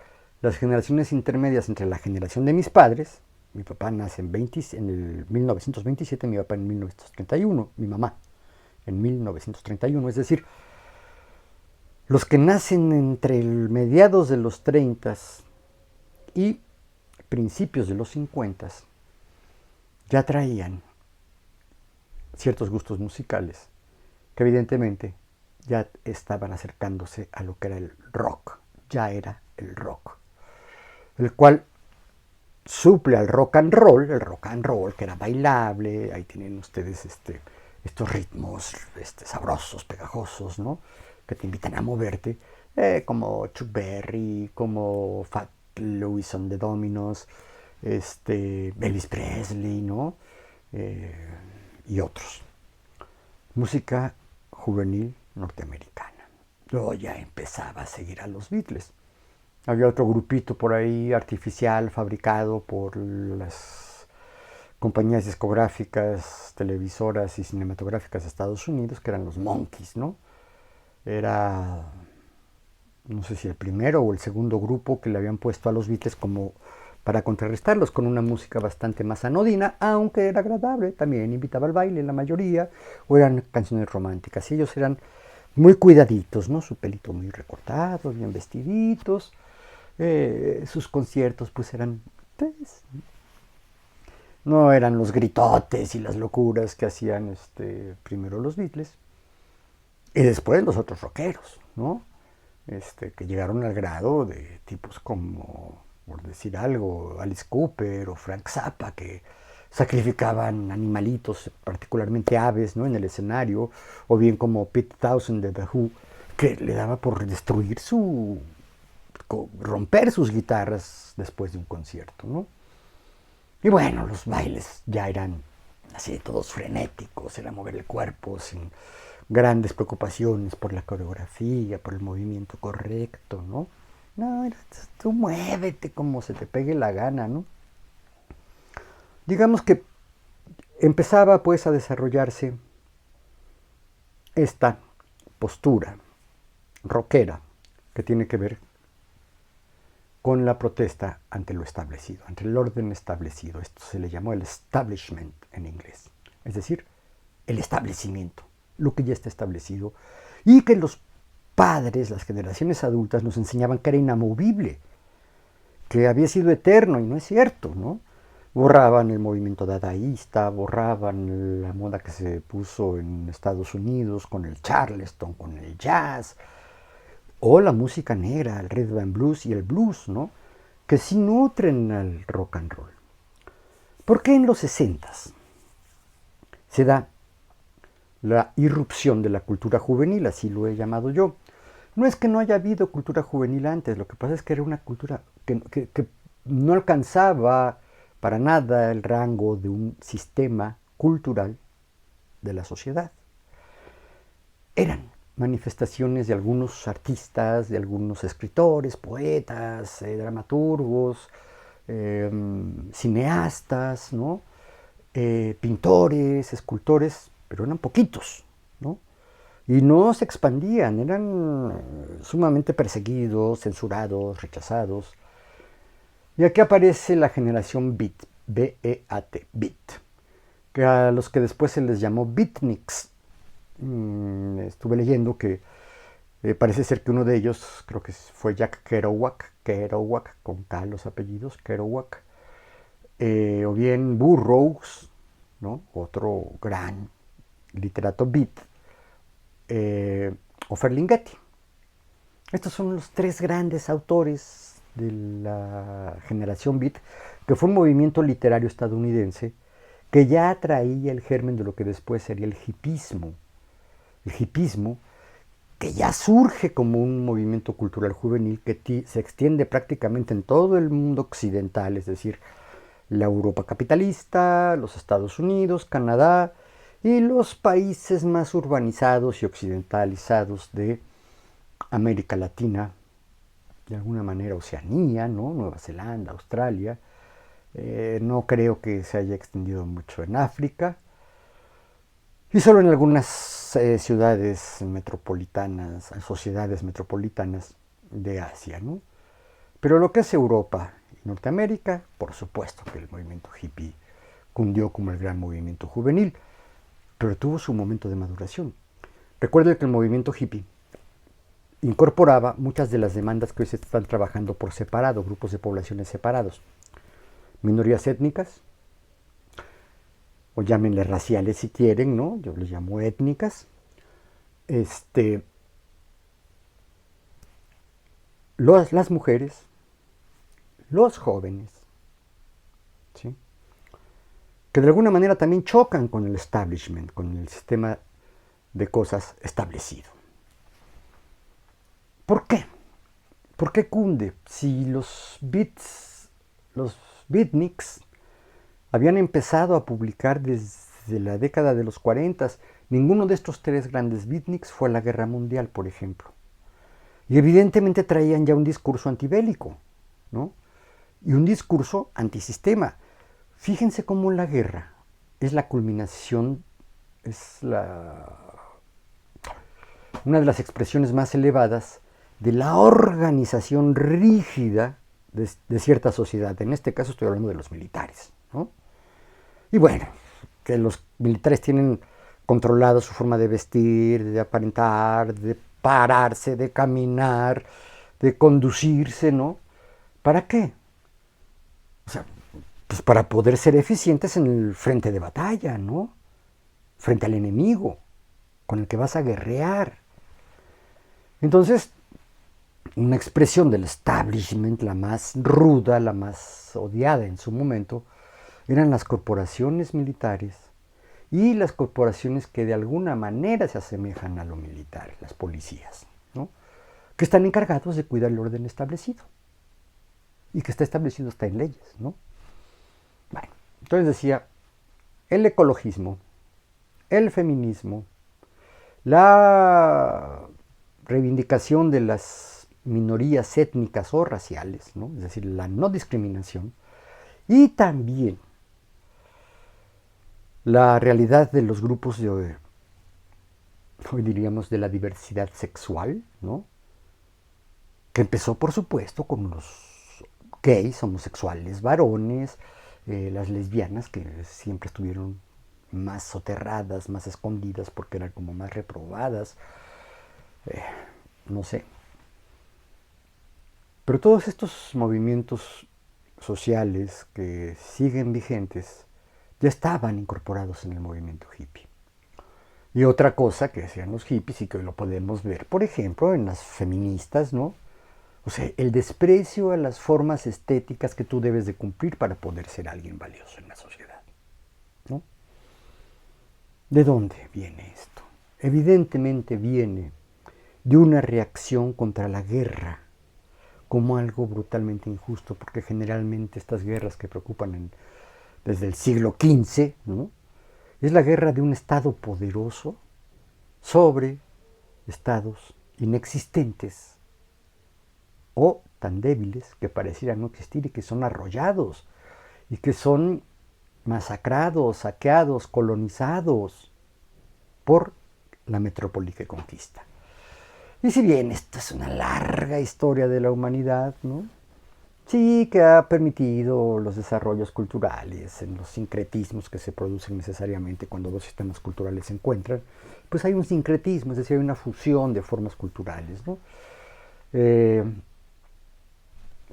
[SPEAKER 1] las generaciones intermedias entre la generación de mis padres, mi papá nace en el 1927, mi papá en 1931, mi mamá en 1931, es decir, los que nacen entre mediados de los 30 y principios de los 50 ya traían ciertos gustos musicales que evidentemente ya estaban acercándose a lo que era el rock, ya era el rock, el cual suple al rock and roll, el rock and roll que era bailable, ahí tienen ustedes estos ritmos sabrosos, pegajosos, ¿no? Que te invitan a moverte, como Chuck Berry, como Fat Louis and the Dominos, Elvis Presley, ¿no? Y otros. Música juvenil norteamericana. Luego ya empezaba a seguir a los Beatles. Había otro grupito por ahí artificial fabricado por las compañías discográficas, televisoras y cinematográficas de Estados Unidos, que eran los Monkees, ¿no? Era, no sé si el primero o el segundo grupo que le habían puesto a los Beatles como para contrarrestarlos, con una música bastante más anodina, aunque era agradable, también invitaba al baile la mayoría, o eran canciones románticas, y ellos eran muy cuidaditos, ¿no? Su pelito muy recortado, bien vestiditos, sus conciertos pues eran, pues, no eran los gritotes y las locuras que hacían primero los Beatles, y después los otros rockeros, ¿no? Que llegaron al grado de tipos como, por decir algo, Alice Cooper o Frank Zappa, que sacrificaban animalitos, particularmente aves, ¿no? En el escenario, o bien como Pete Townshend de The Who, que le daba por destruir romper sus guitarras después de un concierto, ¿no? Y bueno, los bailes ya eran así, todos frenéticos, era mover el cuerpo sin grandes preocupaciones por la coreografía, por el movimiento correcto, ¿no? No, tú muévete como se te pegue la gana, ¿no? Digamos que empezaba pues a desarrollarse esta postura rockera que tiene que ver con la protesta ante lo establecido, ante el orden establecido. Esto se le llamó el establishment en inglés, es decir, el establecimiento, lo que ya está establecido y que los padres, las generaciones adultas, nos enseñaban que era inamovible, que había sido eterno, y no es cierto, ¿no? Borraban el movimiento dadaísta, borraban la moda que se puso en Estados Unidos con el Charleston, con el jazz, o la música negra, el rhythm and blues y el blues, ¿no? Que sí nutren al rock and roll. ¿Por qué en los 60s se da la irrupción de la cultura juvenil? Así lo he llamado yo. No es que no haya habido cultura juvenil antes, lo que pasa es que era una cultura que no alcanzaba para nada el rango de un sistema cultural de la sociedad. Eran manifestaciones de algunos artistas, de algunos escritores, poetas, dramaturgos, cineastas, ¿no? Pintores, escultores, pero eran poquitos, ¿no? Y no se expandían, eran sumamente perseguidos, censurados, rechazados. Y aquí aparece la generación Beat, B-E-A-T, Beat, que a los que después se les llamó Beatniks. Estuve leyendo que parece ser que uno de ellos, creo que fue Jack Kerouac, con K los apellidos, Kerouac, o bien Burroughs, ¿no? Otro gran literato beat, o Ferlinghetti. Estos son los tres grandes autores de la generación beat, que fue un movimiento literario estadounidense que ya traía el germen de lo que después sería el hipismo. El hipismo, que ya surge como un movimiento cultural juvenil que se extiende prácticamente en todo el mundo occidental, es decir, la Europa capitalista, los Estados Unidos, Canadá y los países más urbanizados y occidentalizados de América Latina, de alguna manera Oceanía, ¿no? Nueva Zelanda, Australia. No creo que se haya extendido mucho en África. Y solo en algunas ciudades metropolitanas, sociedades metropolitanas de Asia, ¿no? Pero lo que es Europa y Norteamérica, por supuesto que el movimiento hippie cundió como el gran movimiento juvenil, pero tuvo su momento de maduración. Recuerden que el movimiento hippie incorporaba muchas de las demandas que hoy se están trabajando por separado, grupos de poblaciones separados, minorías étnicas, o llámenle raciales si quieren, ¿no? Yo les llamo étnicas. Las mujeres, los jóvenes, ¿sí? Que de alguna manera también chocan con el establishment, con el sistema de cosas establecido. ¿Por qué? ¿Por qué cunde? Si los beatniks habían empezado a publicar desde la década de los 40, ninguno de estos tres grandes beatniks fue a la Guerra Mundial, por ejemplo. Y evidentemente traían ya un discurso antibélico, ¿no? Y un discurso antisistema. Fíjense cómo la guerra es la culminación, es una de las expresiones más elevadas de la organización rígida de cierta sociedad. En este caso estoy hablando de los militares, ¿no? Y bueno, que los militares tienen controlado su forma de vestir, de aparentar, de pararse, de caminar, de conducirse, ¿no? ¿Para qué? O sea, pues para poder ser eficientes en el frente de batalla, ¿no? Frente al enemigo con el que vas a guerrear. Entonces, una expresión del establishment, la más ruda, la más odiada en su momento, eran las corporaciones militares y las corporaciones que de alguna manera se asemejan a lo militar, las policías, ¿no? Que están encargados de cuidar el orden establecido y que está establecido hasta en leyes, ¿no? Bueno, entonces decía, el ecologismo, el feminismo, la reivindicación de las minorías étnicas o raciales, ¿no? Es decir, la no discriminación, y también la realidad de los grupos de, hoy diríamos, de la diversidad sexual, ¿no? Que empezó, por supuesto, con los gays, homosexuales, varones, las lesbianas, que siempre estuvieron más soterradas, más escondidas, porque eran como más reprobadas. no sé. Pero todos estos movimientos sociales que siguen vigentes ya estaban incorporados en el movimiento hippie. Y otra cosa que hacían los hippies y que hoy lo podemos ver, por ejemplo, en las feministas, ¿no? O sea, el desprecio a las formas estéticas que tú debes de cumplir para poder ser alguien valioso en la sociedad, ¿no? ¿De dónde viene esto? Evidentemente viene de una reacción contra la guerra como algo brutalmente injusto, porque generalmente estas guerras que preocupan desde el siglo XV, ¿no? Es la guerra de un Estado poderoso sobre estados inexistentes o tan débiles que parecieran no existir y que son arrollados y que son masacrados, saqueados, colonizados por la metrópoli que conquista. Y si bien esta es una larga historia de la humanidad, ¿no? Sí, que ha permitido los desarrollos culturales, en los sincretismos que se producen necesariamente cuando dos sistemas culturales se encuentran, pues hay un sincretismo, es decir, hay una fusión de formas culturales, ¿no?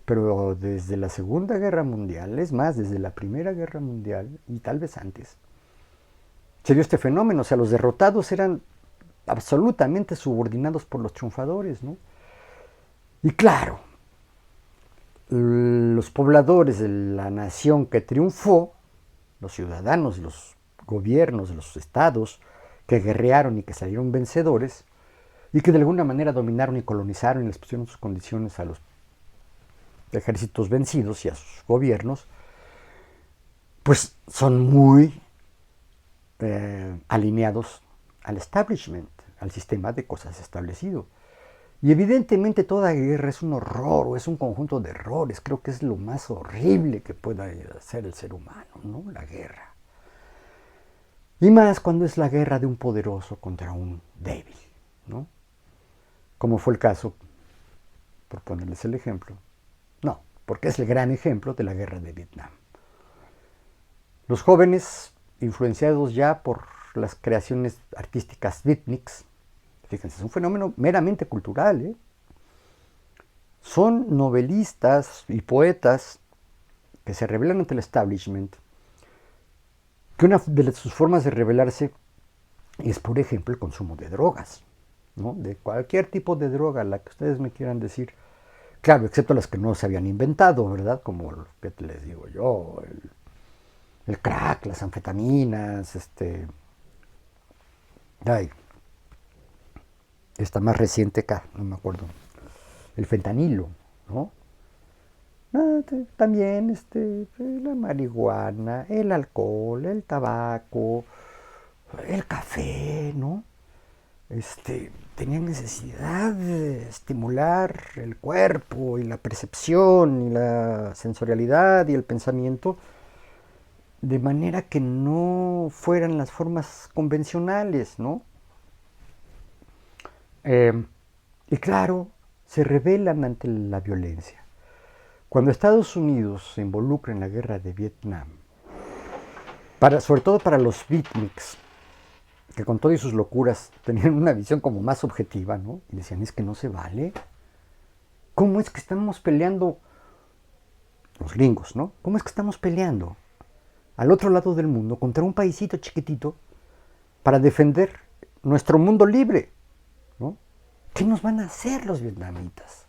[SPEAKER 1] Pero desde la Segunda Guerra Mundial, es más, desde la Primera Guerra Mundial y tal vez antes, se dio este fenómeno, o sea, los derrotados eran absolutamente subordinados por los triunfadores, ¿no? Y claro, los pobladores de la nación que triunfó, los ciudadanos, los gobiernos, los estados que guerrearon y que salieron vencedores y que de alguna manera dominaron y colonizaron y les pusieron sus condiciones a los ejércitos vencidos y a sus gobiernos, pues son muy alineados al establishment, al sistema de cosas establecido. Y evidentemente toda guerra es un horror o es un conjunto de errores. Creo que es lo más horrible que pueda hacer el ser humano, ¿no? La guerra. Y más cuando es la guerra de un poderoso contra un débil, ¿no? Como fue el caso, por ponerles el ejemplo, no, porque es el gran ejemplo de la guerra de Vietnam. Los jóvenes, influenciados ya por las creaciones artísticas beatniks, fíjense, es un fenómeno meramente cultural, ¿eh? Son novelistas y poetas que se rebelan ante el establishment, que una de sus formas de rebelarse es, por ejemplo, el consumo de drogas, ¿no? De cualquier tipo de droga, la que ustedes me quieran decir. Claro, excepto las que no se habían inventado, ¿verdad? Como lo que les digo yo, el crack, las anfetaminas, ay, esta más reciente acá, no me acuerdo, el fentanilo, ¿no? También la marihuana, el alcohol, el tabaco, el café, ¿no? Tenían necesidad de estimular el cuerpo y la percepción y la sensorialidad y el pensamiento de manera que no fueran las formas convencionales, ¿no? Y claro, se rebelan ante la violencia. Cuando Estados Unidos se involucra en la guerra de Vietnam, sobre todo para los beatniks, que con todas sus locuras tenían una visión como más objetiva, ¿no? Y decían, es que no se vale. ¿Cómo es que estamos peleando, los gringos, ¿no? ¿Cómo es que estamos peleando al otro lado del mundo contra un paisito chiquitito para defender nuestro mundo libre, ¿no? ¿Qué nos van a hacer los vietnamitas?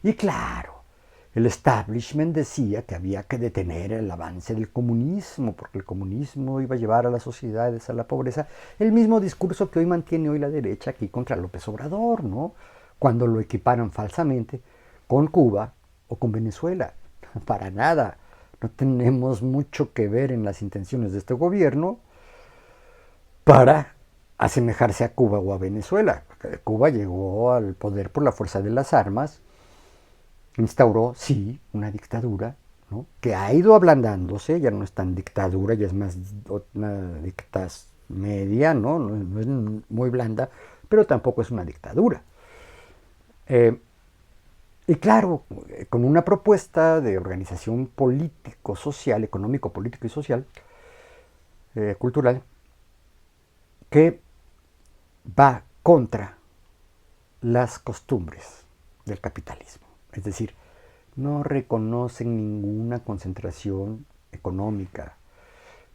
[SPEAKER 1] Y claro, el establishment decía que había que detener el avance del comunismo, porque el comunismo iba a llevar a las sociedades a la pobreza. El mismo discurso que hoy mantiene hoy la derecha aquí contra López Obrador, ¿no? Cuando lo equiparan falsamente con Cuba o con Venezuela. Para nada. No tenemos mucho que ver en las intenciones de este gobierno para asemejarse a Cuba o a Venezuela. Cuba llegó al poder por la fuerza de las armas, instauró, sí, una dictadura, ¿no? Que ha ido ablandándose, ya no es tan dictadura, ya es más una dictadura media, ¿no? No es muy blanda, pero tampoco es una dictadura. Y claro, con una propuesta de organización político, social, económico, político y social, cultural, que va contra las costumbres del capitalismo. Es decir, no reconocen ninguna concentración económica.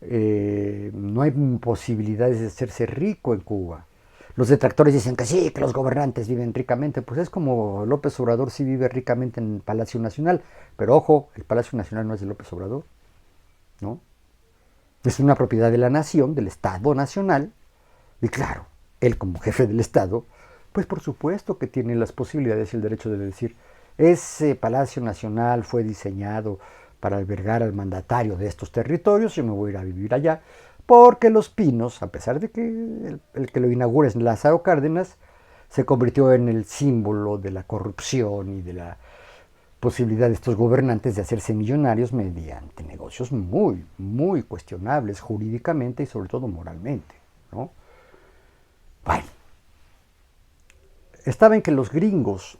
[SPEAKER 1] No hay posibilidades de hacerse rico en Cuba. Los detractores dicen que sí, que los gobernantes viven ricamente. Pues es como López Obrador sí vive ricamente en el Palacio Nacional. Pero ojo, el Palacio Nacional no es de López Obrador, ¿no? Es una propiedad de la nación, del Estado Nacional. Y claro, él como jefe del Estado, pues por supuesto que tiene las posibilidades y el derecho de decir, ese Palacio Nacional fue diseñado para albergar al mandatario de estos territorios, yo me voy a ir a vivir allá, porque Los Pinos, a pesar de que el que lo inaugura es Lázaro Cárdenas, se convirtió en el símbolo de la corrupción y de la posibilidad de estos gobernantes de hacerse millonarios mediante negocios muy, muy cuestionables jurídicamente y sobre todo moralmente, ¿no? Bueno, estaba en que los gringos,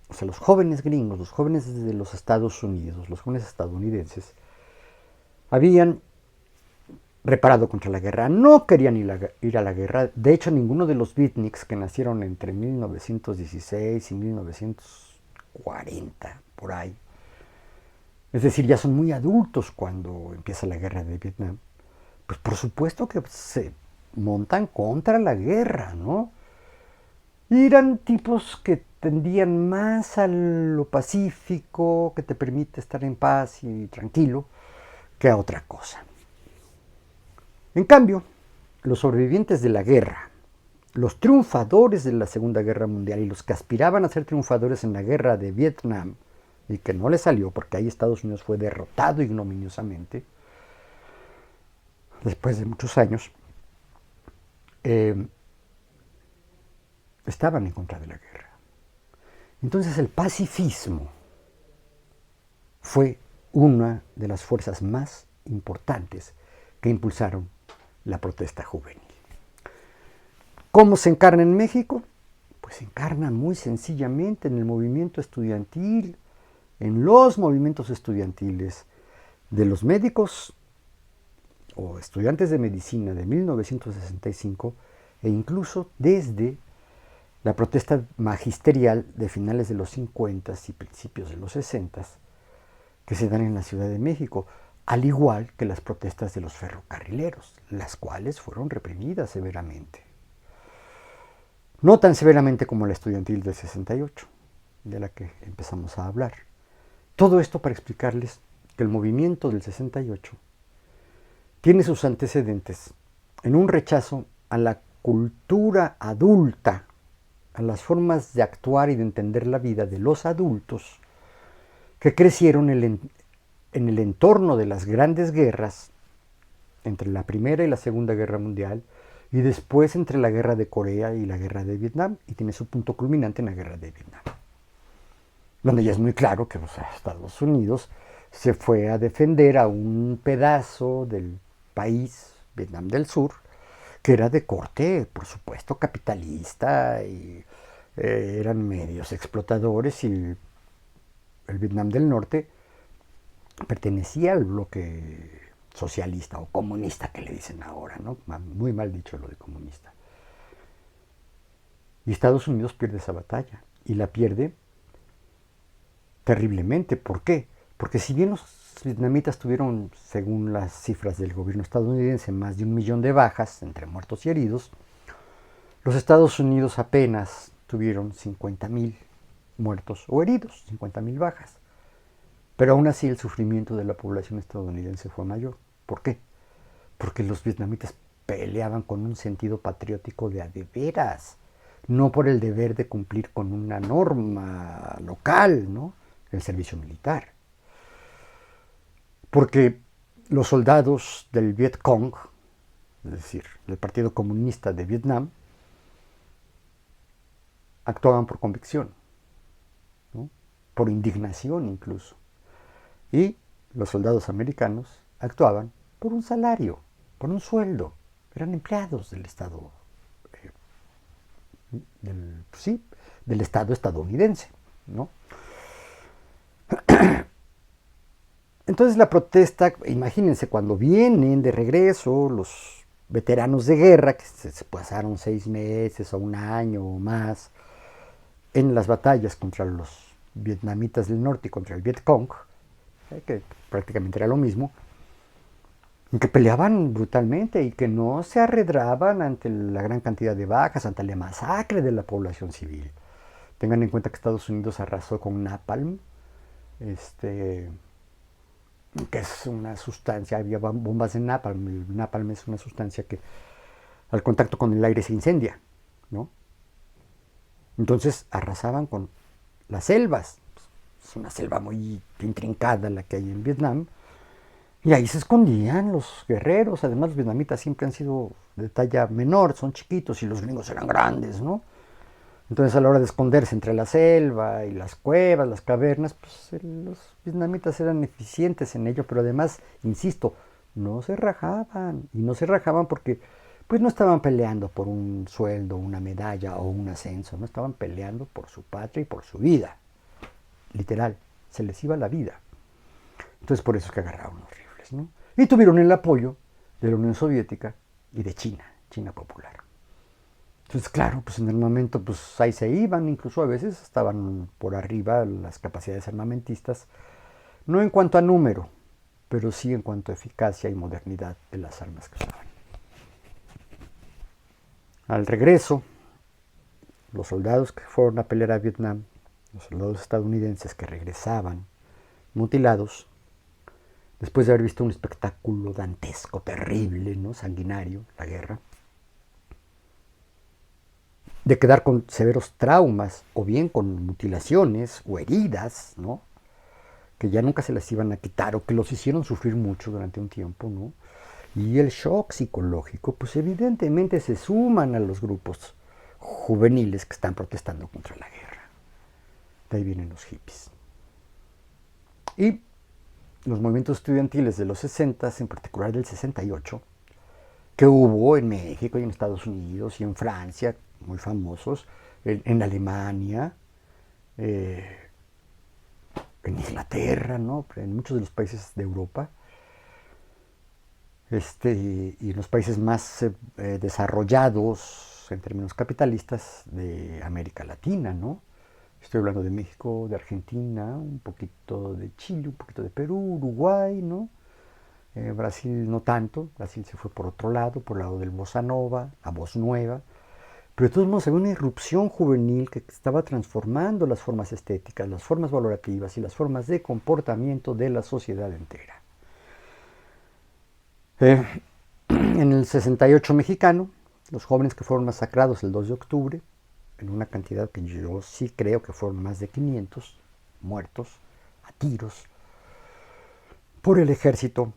[SPEAKER 1] o sea, los jóvenes gringos, los jóvenes de los Estados Unidos, los jóvenes estadounidenses, habían reparado contra la guerra, no querían ir a la guerra. De hecho, ninguno de los beatniks que nacieron entre 1916 y 1940, por ahí, es decir, ya son muy adultos cuando empieza la guerra de Vietnam, pues por supuesto que se montan contra la guerra, ¿no? Y eran tipos que tendían más a lo pacífico, que te permite estar en paz y tranquilo, que a otra cosa. En cambio, los sobrevivientes de la guerra, los triunfadores de la Segunda Guerra Mundial y los que aspiraban a ser triunfadores en la guerra de Vietnam, y que no les salió porque ahí Estados Unidos fue derrotado ignominiosamente, después de muchos años, estaban en contra de la guerra. Entonces el pacifismo fue una de las fuerzas más importantes que impulsaron la protesta juvenil. ¿Cómo se encarna en México? Pues se encarna muy sencillamente en el movimiento estudiantil, en los movimientos estudiantiles de los médicos o estudiantes de medicina de 1965 e incluso desde la protesta magisterial de finales de los 50 y principios de los 60 que se dan en la Ciudad de México, al igual que las protestas de los ferrocarrileros, las cuales fueron reprimidas severamente. No tan severamente como la estudiantil del 68, de la que empezamos a hablar. Todo esto para explicarles que el movimiento del 68 tiene sus antecedentes en un rechazo a la cultura adulta, a las formas de actuar y de entender la vida de los adultos que crecieron en el entorno de las grandes guerras, entre la Primera y la Segunda Guerra Mundial, y después entre la Guerra de Corea y la Guerra de Vietnam, y tiene su punto culminante en la Guerra de Vietnam, donde ya es muy claro que Estados Unidos se fue a defender a un pedazo del país, Vietnam del Sur, que era de corte, por supuesto, capitalista, y eran medios explotadores, y el Vietnam del Norte pertenecía al bloque socialista o comunista que le dicen ahora, ¿no? Muy mal dicho lo de comunista. Y Estados Unidos pierde esa batalla, y la pierde terriblemente. ¿Por qué? Porque si bien los vietnamitas tuvieron, según las cifras del gobierno estadounidense, más de 1 millón de bajas entre muertos y heridos, los Estados Unidos apenas tuvieron 50,000 muertos o heridos, 50,000 bajas. Pero aún así el sufrimiento de la población estadounidense fue mayor. ¿Por qué? Porque los vietnamitas peleaban con un sentido patriótico de a de veras, no por el deber de cumplir con una norma local, ¿no? El servicio militar. Porque los soldados del Viet Cong, es decir, del Partido Comunista de Vietnam, actuaban por convicción, ¿no? Por indignación incluso. Y los soldados americanos actuaban por un salario, por un sueldo. Eran empleados del Estado, del Estado estadounidense, ¿no? Entonces la protesta, imagínense, cuando vienen de regreso los veteranos de guerra, que se pasaron 6 meses o 1 año o más en las batallas contra los vietnamitas del norte y contra el Vietcong, que prácticamente era lo mismo, que peleaban brutalmente y que no se arredraban ante la gran cantidad de bajas, ante la masacre de la población civil. Tengan en cuenta que Estados Unidos arrasó con napalm, que es una sustancia, había bombas de napalm. El napalm es una sustancia que al contacto con el aire se incendia, ¿no? Entonces arrasaban con las selvas. Es una selva muy intrincada la que hay en Vietnam. Y ahí se escondían los guerreros. Además, los vietnamitas siempre han sido de talla menor, son chiquitos, y los gringos eran grandes, ¿no? Entonces, a la hora de esconderse entre la selva y las cuevas, las cavernas, pues los vietnamitas eran eficientes en ello, pero además, insisto, no se rajaban. Y no se rajaban porque pues no estaban peleando por un sueldo, una medalla o un ascenso, no estaban peleando por su patria y por su vida. Literal, se les iba la vida. Entonces por eso es que agarraron los rifles, ¿no? Y tuvieron el apoyo de la Unión Soviética y de China, China popular. Entonces, claro, pues en el momento, pues ahí se iban, incluso a veces estaban por arriba las capacidades armamentistas, no en cuanto a número, pero sí en cuanto a eficacia y modernidad de las armas que usaban. Al regreso, los soldados que fueron a pelear a Vietnam, los soldados estadounidenses que regresaban mutilados, después de haber visto un espectáculo dantesco, terrible, ¿no? Sanguinario, la guerra, de quedar con severos traumas o bien con mutilaciones o heridas, ¿no? Que ya nunca se las iban a quitar o que los hicieron sufrir mucho durante un tiempo, ¿no? Y el shock psicológico, pues evidentemente se suman a los grupos juveniles que están protestando contra la guerra. De ahí vienen los hippies. Y los movimientos estudiantiles de los 60, en particular del 68, que hubo en México y en Estados Unidos y en Francia, muy famosos, en Alemania, en Inglaterra, ¿no? En muchos de los países de Europa, y en los países más desarrollados en términos capitalistas de América Latina, ¿no? Estoy hablando de México, de Argentina, un poquito de Chile, un poquito de Perú, Uruguay, ¿no? Brasil no tanto, Brasil se fue por otro lado, por el lado del bossa nova, la voz nueva, pero de todos modos había una irrupción juvenil que estaba transformando las formas estéticas, las formas valorativas y las formas de comportamiento de la sociedad entera. En el 68 mexicano, los jóvenes que fueron masacrados el 2 de octubre, en una cantidad que yo sí creo que fueron más de 500 muertos a tiros por el ejército,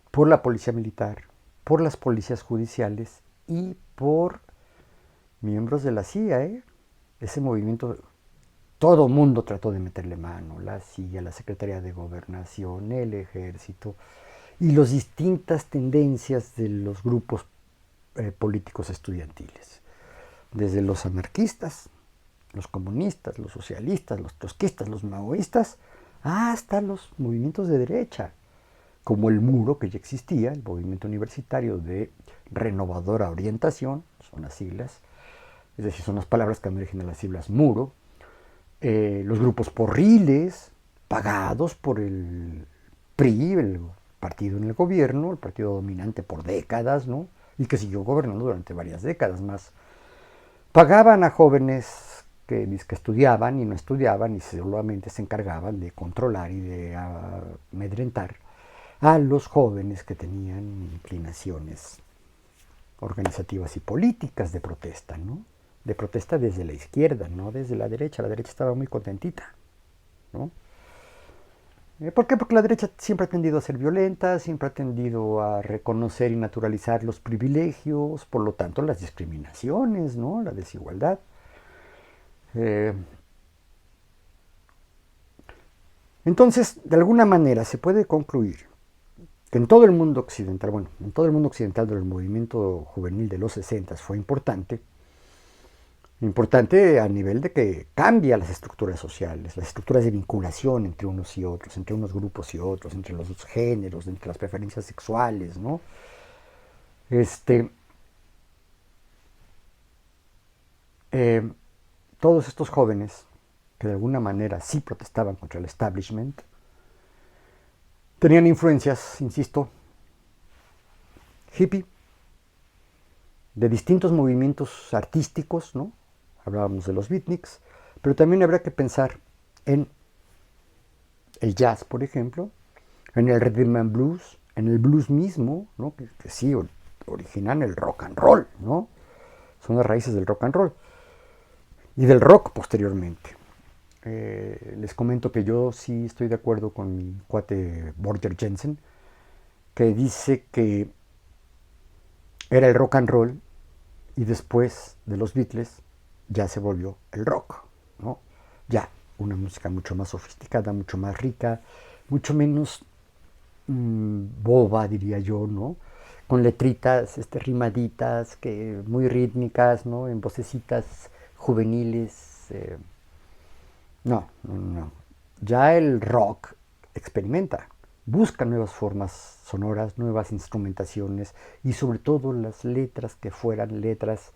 [SPEAKER 1] por la policía militar, por las policías judiciales y por miembros de la CIA. Ese movimiento, todo mundo trató de meterle mano, la CIA, la Secretaría de Gobernación, el ejército y las distintas tendencias de los grupos políticos estudiantiles. Desde los anarquistas, los comunistas, los socialistas, los trotskistas, los maoístas, hasta los movimientos de derecha, como el MURO, que ya existía, el Movimiento Universitario de Renovadora Orientación, son las siglas, es decir, son las palabras que emergen de las siglas MURO, los grupos porriles, pagados por el PRI, el partido en el gobierno, el partido dominante por décadas, ¿no? Y que siguió gobernando durante varias décadas más. Pagaban a jóvenes que estudiaban y no estudiaban y solamente se encargaban de controlar y de amedrentar a los jóvenes que tenían inclinaciones organizativas y políticas de protesta, ¿no? De protesta desde la izquierda, no desde la derecha. La derecha estaba muy contentita, ¿no? ¿Por qué? Porque la derecha siempre ha tendido a ser violenta, siempre ha tendido a reconocer y naturalizar los privilegios, por lo tanto las discriminaciones, ¿no? La desigualdad. Entonces, de alguna manera se puede concluir que en todo el mundo occidental, bueno, en todo el mundo occidental del movimiento juvenil de los 60 fue importante a nivel de que cambia las estructuras sociales, las estructuras de vinculación entre unos y otros, entre unos grupos y otros, entre los dos géneros, entre las preferencias sexuales, ¿no? todos estos jóvenes, que de alguna manera sí protestaban contra el establishment, tenían influencias, insisto, hippie, de distintos movimientos artísticos, ¿no? Hablábamos de los beatniks, pero también habrá que pensar en el jazz, por ejemplo, en el rhythm and blues, en el blues mismo, ¿no? que sí originan el rock and roll, ¿no? Son las raíces del rock and roll y del rock posteriormente. Les comento que yo sí estoy de acuerdo con mi cuate Borger Jensen, que dice que era el rock and roll y después de los Beatles ya se volvió el rock, ¿no? Ya una música mucho más sofisticada, mucho más rica, mucho menos boba, diría yo, ¿no? Con letritas rimaditas, que muy rítmicas, ¿no? En vocecitas juveniles. No. Ya el rock experimenta, busca nuevas formas sonoras, nuevas instrumentaciones y sobre todo las letras que fueran letras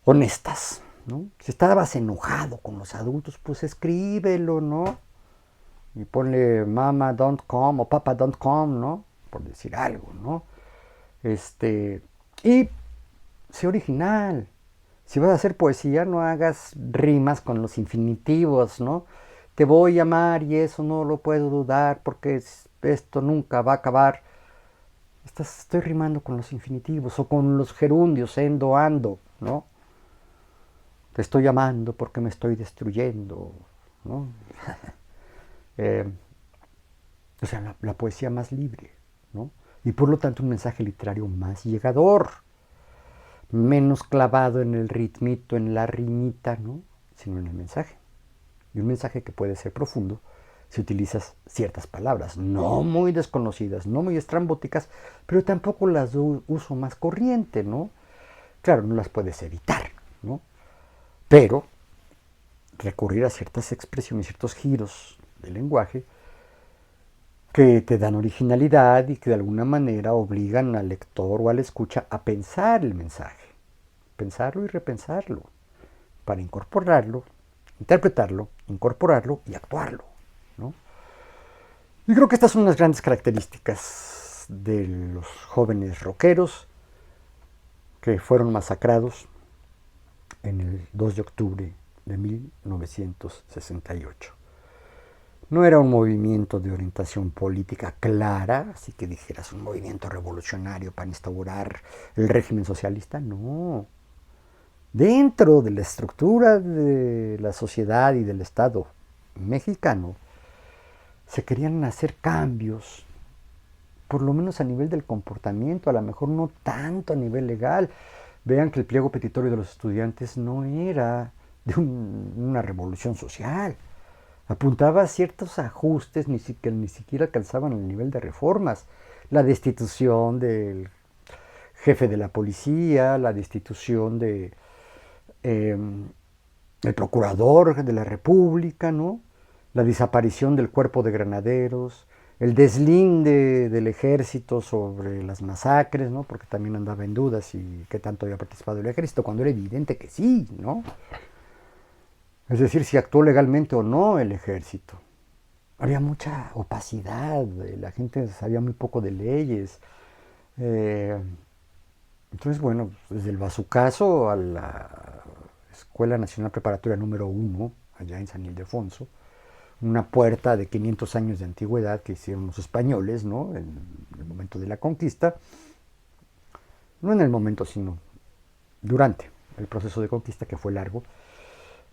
[SPEAKER 1] honestas, ¿no? Si estabas enojado con los adultos, pues escríbelo, ¿no? Y ponle mama don't come o papa don't come, ¿no? Por decir algo, ¿no? Y sé original. Si vas a hacer poesía, no hagas rimas con los infinitivos, ¿no? Te voy a amar y eso no lo puedo dudar porque esto nunca va a acabar. Estoy rimando con los infinitivos o con los gerundios, endo, ando, ¿no? Te estoy amando porque me estoy destruyendo, ¿no? O sea, la poesía más libre, ¿no? Y por lo tanto un mensaje literario más llegador, menos clavado en el ritmito, en la rimita, ¿no? Sino en el mensaje. Y un mensaje que puede ser profundo si utilizas ciertas palabras, no muy desconocidas, no muy estrambóticas, pero tampoco las uso más corriente, ¿no? Claro, no las puedes evitar, ¿no? Pero recurrir a ciertas expresiones, ciertos giros del lenguaje que te dan originalidad y que de alguna manera obligan al lector o al escucha a pensar el mensaje, pensarlo y repensarlo, para incorporarlo, interpretarlo, incorporarlo y actuarlo, ¿no? Y creo que estas son las grandes características de los jóvenes rockeros que fueron masacrados en el 2 de octubre de 1968. No era un movimiento de orientación política clara, así que dijeras un movimiento revolucionario para instaurar el régimen socialista, no. Dentro de la estructura de la sociedad y del Estado mexicano, se querían hacer cambios, por lo menos a nivel del comportamiento, a lo mejor no tanto a nivel legal. Vean que el pliego petitorio de los estudiantes no era de una revolución social. Apuntaba a ciertos ajustes que ni siquiera alcanzaban el nivel de reformas. La destitución del jefe de la policía, la destitución del procurador de la República, ¿no? La desaparición del cuerpo de granaderos, el deslinde del ejército sobre las masacres, ¿no? Porque también andaba en dudas si qué tanto había participado el ejército, cuando era evidente que sí, ¿no? Es decir, si actuó legalmente o no el ejército. Había mucha opacidad, la gente sabía muy poco de leyes. Entonces, bueno, desde el bazucazo a la Escuela Nacional Preparatoria número 1, allá en San Ildefonso, una puerta de 500 años de antigüedad que hicieron los españoles, ¿no? En el momento de la conquista, no en el momento, sino durante el proceso de conquista, que fue largo.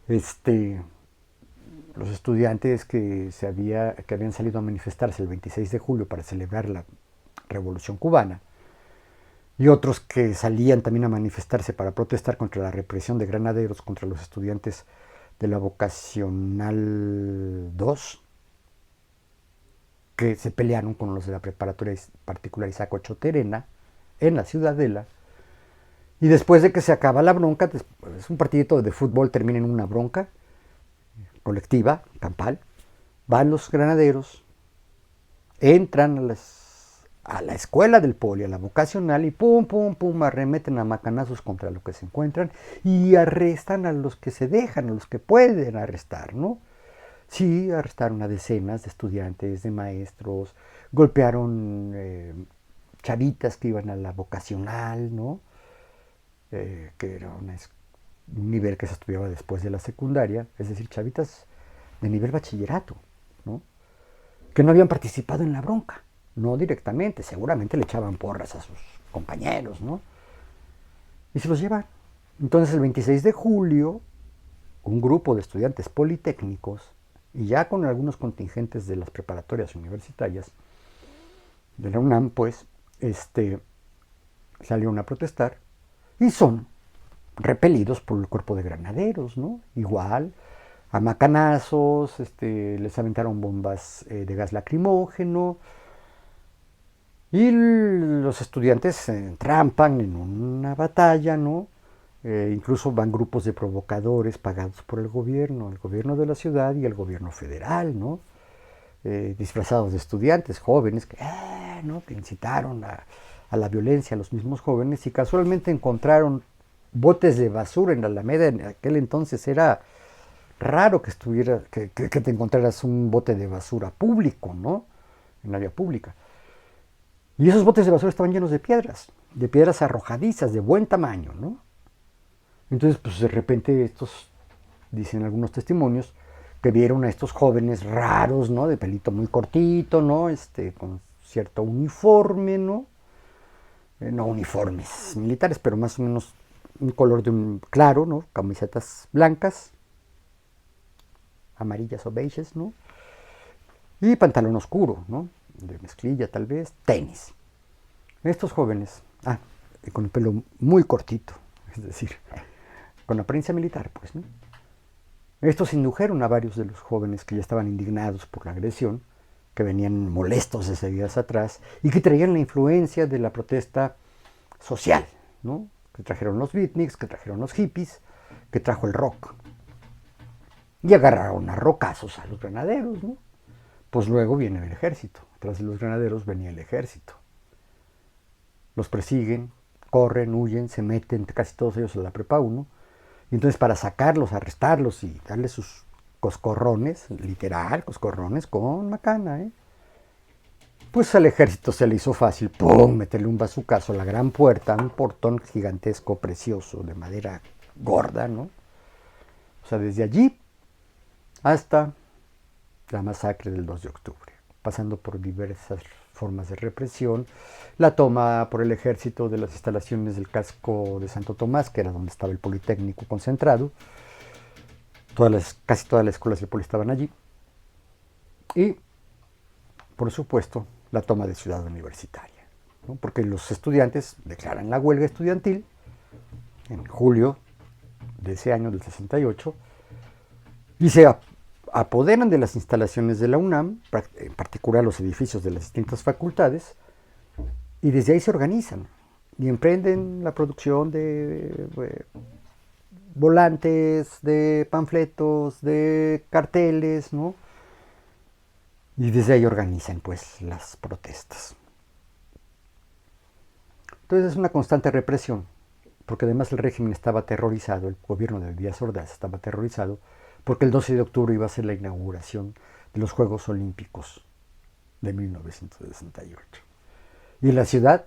[SPEAKER 1] Los estudiantes que habían salido a manifestarse el 26 de julio para celebrar la Revolución Cubana, y otros que salían también a manifestarse para protestar contra la represión de granaderos contra los estudiantes de la Vocacional 2, que se pelearon con los de la preparatoria particular Isaac Ochoa Terena en la Ciudadela. Y después de que se acaba la bronca, es un partidito de fútbol, termina en una bronca colectiva, campal, van los granaderos, entran a la escuela del poli, a la vocacional, y pum, pum, pum, arremeten a macanazos contra lo que se encuentran y arrestan a los que se dejan, a los que pueden arrestar, ¿no? Sí, arrestaron a decenas de estudiantes, de maestros, golpearon chavitas que iban a la vocacional, ¿no? Que era un nivel que se estudiaba después de la secundaria, es decir, chavitas de nivel bachillerato, ¿no? Que no habían participado en la bronca, no directamente, seguramente le echaban porras a sus compañeros, ¿no? Y se los llevan. Entonces el 26 de julio, un grupo de estudiantes politécnicos, y ya con algunos contingentes de las preparatorias universitarias, de la UNAM, pues, salieron a protestar y son repelidos por el cuerpo de granaderos, ¿no? Igual, a macanazos, les aventaron bombas de gas lacrimógeno, y los estudiantes se entrampan en una batalla, ¿no? Incluso van grupos de provocadores pagados por el gobierno de la ciudad y el gobierno federal, ¿no? Disfrazados de estudiantes jóvenes ¿no? Que incitaron a la violencia a los mismos jóvenes, y casualmente encontraron botes de basura en la Alameda. En aquel entonces era raro que te encontraras un bote de basura público, ¿no? En la vía pública. Y esos botes de basura estaban llenos de piedras arrojadizas de buen tamaño, ¿no? Entonces, pues de repente dicen algunos testimonios, que vieron a estos jóvenes raros, ¿no? De pelito muy cortito, ¿no? Con cierto uniforme, ¿no? No uniformes militares, pero más o menos un color claro, ¿no? Camisetas blancas, amarillas o beiges, ¿no? Y pantalón oscuro, ¿no? De mezclilla tal vez, tenis. Estos jóvenes, con el pelo muy cortito, es decir, con apariencia militar, pues, ¿no? Estos indujeron a varios de los jóvenes que ya estaban indignados por la agresión, que venían molestos desde días atrás y que traían la influencia de la protesta social, ¿no? Que trajeron los beatniks, que trajeron los hippies, que trajo el rock. Y agarraron a rocazos a los granaderos, ¿no? Pues luego viene el ejército. Tras de los granaderos venía el ejército. Los persiguen, corren, huyen, se meten casi todos ellos a la prepa 1. Y entonces, para sacarlos, arrestarlos y darles sus coscorrones, literal, coscorrones con macana, pues al ejército se le hizo fácil, ¡pum!, meterle un bazucazo a la gran puerta, un portón gigantesco, precioso, de madera gorda, ¿no? O sea, desde allí hasta la masacre del 2 de octubre, pasando por diversas formas de represión, la toma por el ejército de las instalaciones del casco de Santo Tomás, que era donde estaba el Politécnico concentrado. Casi todas las escuelas del Poli estaban allí. Y, por supuesto, la toma de Ciudad Universitaria, ¿no? Porque los estudiantes declaran la huelga estudiantil en julio de ese año, del 68, y se apoderan de las instalaciones de la UNAM, en particular los edificios de las distintas facultades, y desde ahí se organizan y emprenden la producción de volantes, de panfletos, de carteles, ¿no? Y desde ahí organizan, pues, las protestas. Entonces es una constante represión, porque además el régimen estaba aterrorizado, el gobierno de Díaz Ordaz estaba aterrorizado, porque el 12 de octubre iba a ser la inauguración de los Juegos Olímpicos de 1968. Y la ciudad,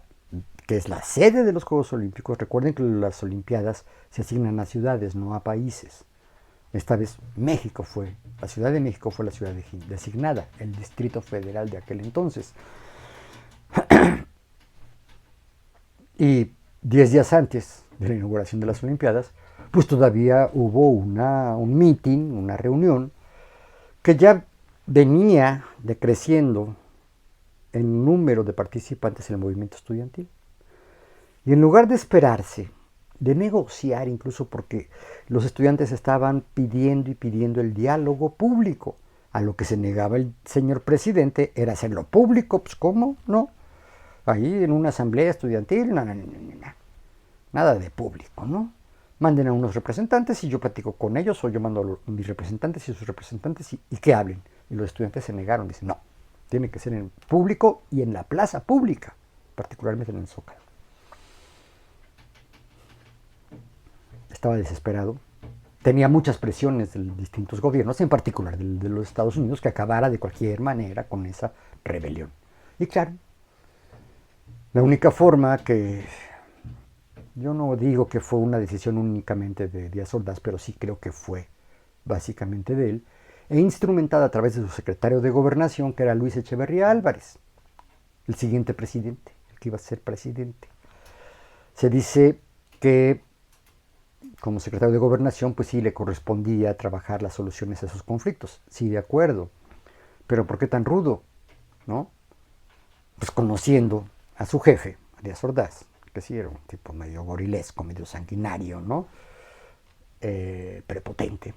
[SPEAKER 1] que es la sede de los Juegos Olímpicos, recuerden que las Olimpiadas se asignan a ciudades, no a países. Esta vez la Ciudad de México fue la ciudad designada, el Distrito Federal de aquel entonces. Y 10 días antes de la inauguración de las Olimpiadas, pues todavía hubo un meeting, una reunión, que ya venía decreciendo en número de participantes en el movimiento estudiantil. Y en lugar de esperarse, de negociar, incluso porque los estudiantes estaban pidiendo y pidiendo el diálogo público, a lo que se negaba el señor presidente era hacerlo público, pues ¿cómo? No. Ahí en una asamblea estudiantil, nada de público, ¿no? Manden a unos representantes y yo platico con ellos, o yo mando a mis representantes y sus representantes y que hablen. Y los estudiantes se negaron, dicen, no, Tiene que ser en público y en la plaza pública, particularmente en el Zócalo. Estaba desesperado. Tenía muchas presiones de distintos gobiernos, en particular de los Estados Unidos, que acabara de cualquier manera con esa rebelión. Y claro, la única forma que... Yo no digo que fue una decisión únicamente de Díaz Ordaz, pero sí creo que fue básicamente de él, e instrumentada a través de su secretario de Gobernación, que era Luis Echeverría Álvarez, el siguiente presidente, el que iba a ser presidente. Se dice que como secretario de Gobernación, pues sí le correspondía trabajar las soluciones a esos conflictos. Sí, de acuerdo. Pero ¿por qué tan rudo? ¿No? Pues conociendo a su jefe, Díaz Ordaz, que sí era un tipo medio gorilesco, medio sanguinario, ¿no? Prepotente,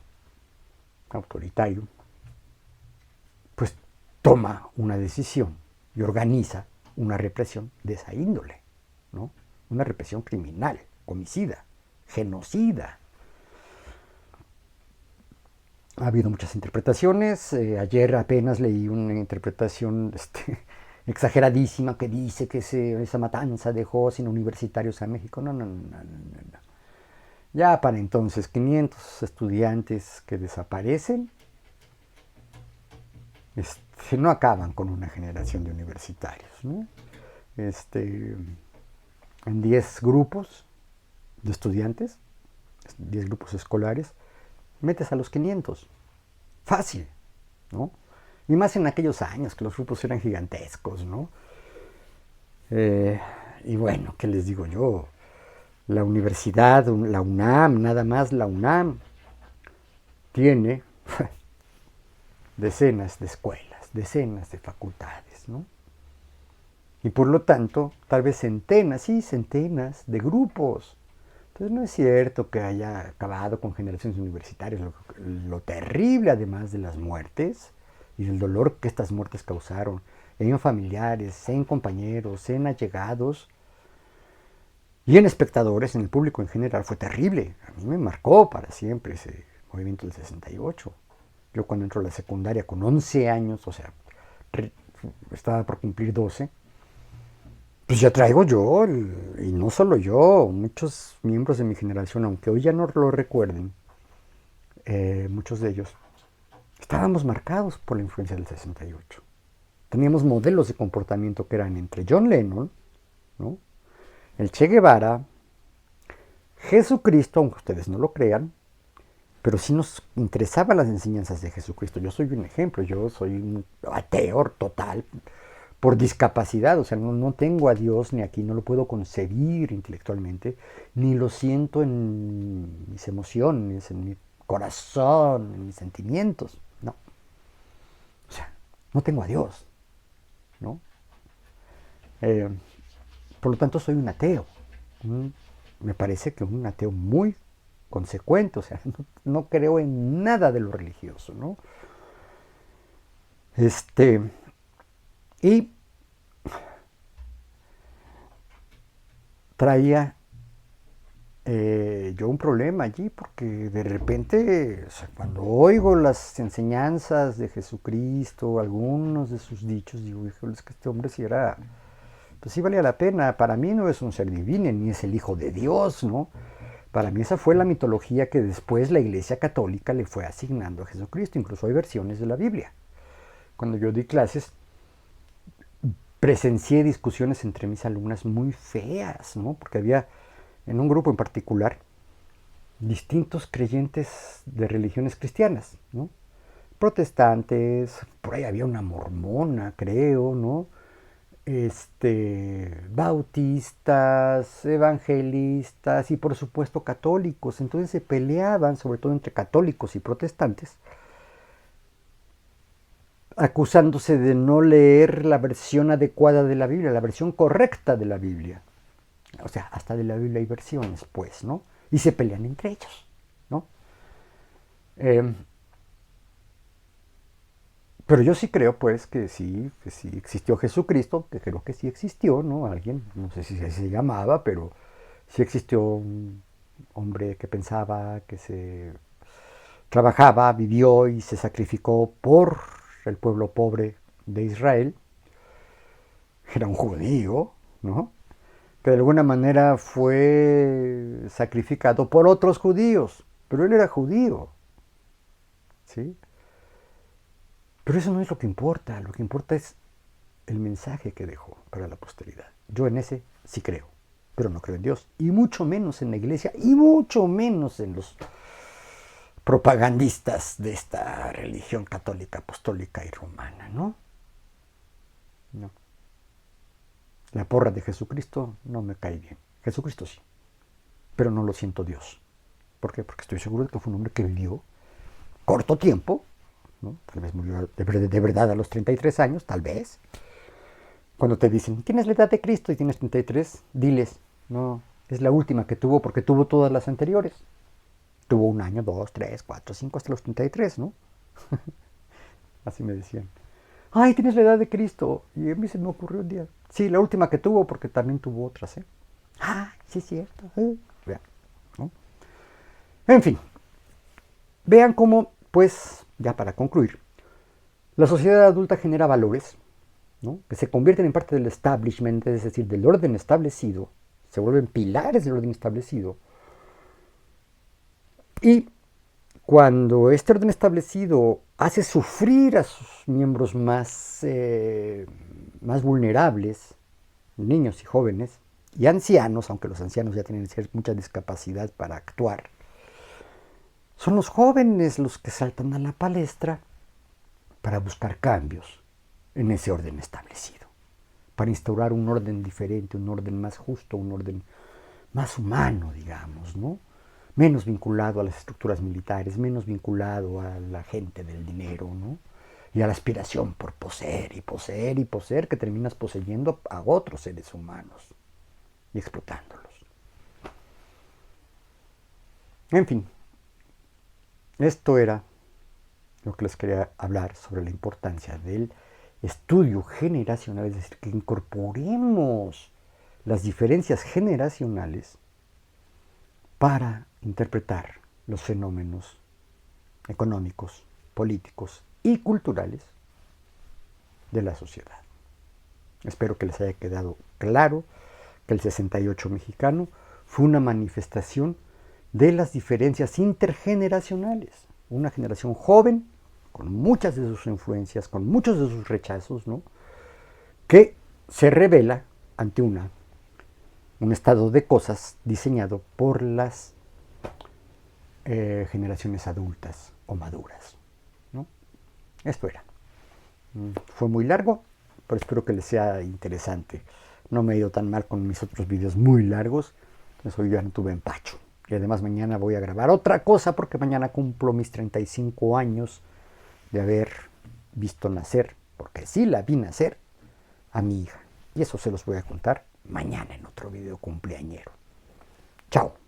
[SPEAKER 1] autoritario, pues toma una decisión y organiza una represión de esa índole, ¿no? Una represión criminal, homicida, genocida. Ha habido muchas interpretaciones. Ayer apenas leí una interpretación exageradísima que dice que esa matanza dejó sin universitarios a México. No, no, no, no, no. Ya para entonces 500 estudiantes que desaparecen no acaban con una generación de universitarios, ¿no? En 10 grupos de estudiantes, 10 grupos escolares, metes a los 500. Fácil, ¿no? Y más en aquellos años que los grupos eran gigantescos, ¿no? Y bueno, ¿qué les digo yo? La universidad, la UNAM, nada más la UNAM, tiene decenas de escuelas, decenas de facultades, ¿no? Y por lo tanto, tal vez centenas, sí, centenas de grupos. Entonces no es cierto que haya acabado con generaciones universitarias. Lo terrible, además de las muertes y del dolor que estas muertes causaron en familiares, en compañeros, en allegados y en espectadores, en el público en general, fue terrible. A mí me marcó para siempre ese movimiento del 68. Yo cuando entro a la secundaria con 11 años, o sea, estaba por cumplir 12, pues ya traigo yo, y no solo yo, muchos miembros de mi generación, aunque hoy ya no lo recuerden, muchos de ellos, estábamos marcados por la influencia del 68. Teníamos modelos de comportamiento que eran entre John Lennon, ¿no? El Che Guevara, Jesucristo, aunque ustedes no lo crean, pero sí nos interesaban las enseñanzas de Jesucristo. Yo soy un ejemplo, yo soy un ateo total, por discapacidad, o sea, no tengo a Dios ni aquí, no lo puedo concebir intelectualmente, ni lo siento en mis emociones, en mi corazón, en mis sentimientos, no. O sea, no tengo a Dios, ¿no? Por lo tanto, soy un ateo. Me parece que un ateo muy consecuente, o sea, no creo en nada de lo religioso, ¿no? Y traía yo un problema allí porque de repente, o sea, cuando oigo las enseñanzas de Jesucristo, algunos de sus dichos, digo, híjole, es que este hombre sí era, pues sí valía la pena. Para mí no es un ser divino, ni es el Hijo de Dios, ¿no? Para mí esa fue la mitología que después la Iglesia Católica le fue asignando a Jesucristo. Incluso hay versiones de la Biblia. Cuando yo di clases, presencié discusiones entre mis alumnas muy feas, ¿no? Porque había, en un grupo en particular, distintos creyentes de religiones cristianas, ¿no? Protestantes, por ahí había una mormona, creo, ¿no? Bautistas, evangelistas y por supuesto católicos. Entonces se peleaban, sobre todo entre católicos y protestantes, acusándose de no leer la versión adecuada de la Biblia, la versión correcta de la Biblia. O sea, hasta de la Biblia hay versiones, pues, ¿no? Y se pelean entre ellos, ¿no? Pero yo sí creo, pues, que sí existió Jesucristo, que creo que sí existió, ¿no? Alguien, no sé si se llamaba, pero sí existió un hombre que pensaba, que se trabajaba, vivió y se sacrificó por el pueblo pobre de Israel, era un judío, ¿no? Que de alguna manera fue sacrificado por otros judíos, pero él era judío, ¿sí? Pero eso no es lo que importa es el mensaje que dejó para la posteridad. Yo en ese sí creo, pero no creo en Dios, y mucho menos en la iglesia, y mucho menos en los propagandistas de esta religión católica, apostólica y romana, ¿no? No. La porra de Jesucristo no me cae bien. Jesucristo sí, pero no lo siento Dios. ¿Por qué? Porque estoy seguro de que fue un hombre que vivió corto tiempo, ¿no? Tal vez murió de verdad a los 33 años, tal vez. Cuando te dicen, tienes la edad de Cristo y tienes 33, diles, no, es la última que tuvo porque tuvo todas las anteriores. Tuvo un año, 2, 3, 4, 5, hasta los 33, ¿no? Así me decían. Ay, tienes la edad de Cristo. Y a mí se me ocurrió un día. Sí, la última que tuvo porque también tuvo otras, ¿eh? Ah, sí es cierto. Vean, ¿no? En fin, vean cómo, pues, ya para concluir, la sociedad adulta genera valores, ¿no? Que se convierten en parte del establishment, es decir, del orden establecido, se vuelven pilares del orden establecido. Y cuando este orden establecido hace sufrir a sus miembros más vulnerables, niños y jóvenes, y ancianos, aunque los ancianos ya tienen mucha discapacidad para actuar, son los jóvenes los que saltan a la palestra para buscar cambios en ese orden establecido, para instaurar un orden diferente, un orden más justo, un orden más humano, digamos, ¿no? Menos vinculado a las estructuras militares, menos vinculado a la gente del dinero, ¿no? Y a la aspiración por poseer y poseer y poseer, que terminas poseyendo a otros seres humanos y explotándolos. En fin, esto era lo que les quería hablar sobre la importancia del estudio generacional, es decir, que incorporemos las diferencias generacionales para interpretar los fenómenos económicos, políticos y culturales de la sociedad. Espero que les haya quedado claro que el 68 mexicano fue una manifestación de las diferencias intergeneracionales. Una generación joven, con muchas de sus influencias, con muchos de sus rechazos, ¿no? Que se revela ante un estado de cosas diseñado por las generaciones adultas o maduras, ¿no? Esto era. Fue muy largo, pero espero que les sea interesante. No me he ido tan mal con mis otros videos muy largos, entonces hoy ya no tuve empacho. Y además mañana voy a grabar otra cosa porque mañana cumplo mis 35 años de haber visto nacer, porque sí la vi nacer, a mi hija. Y eso se los voy a contar mañana en otro video cumpleañero. Chao.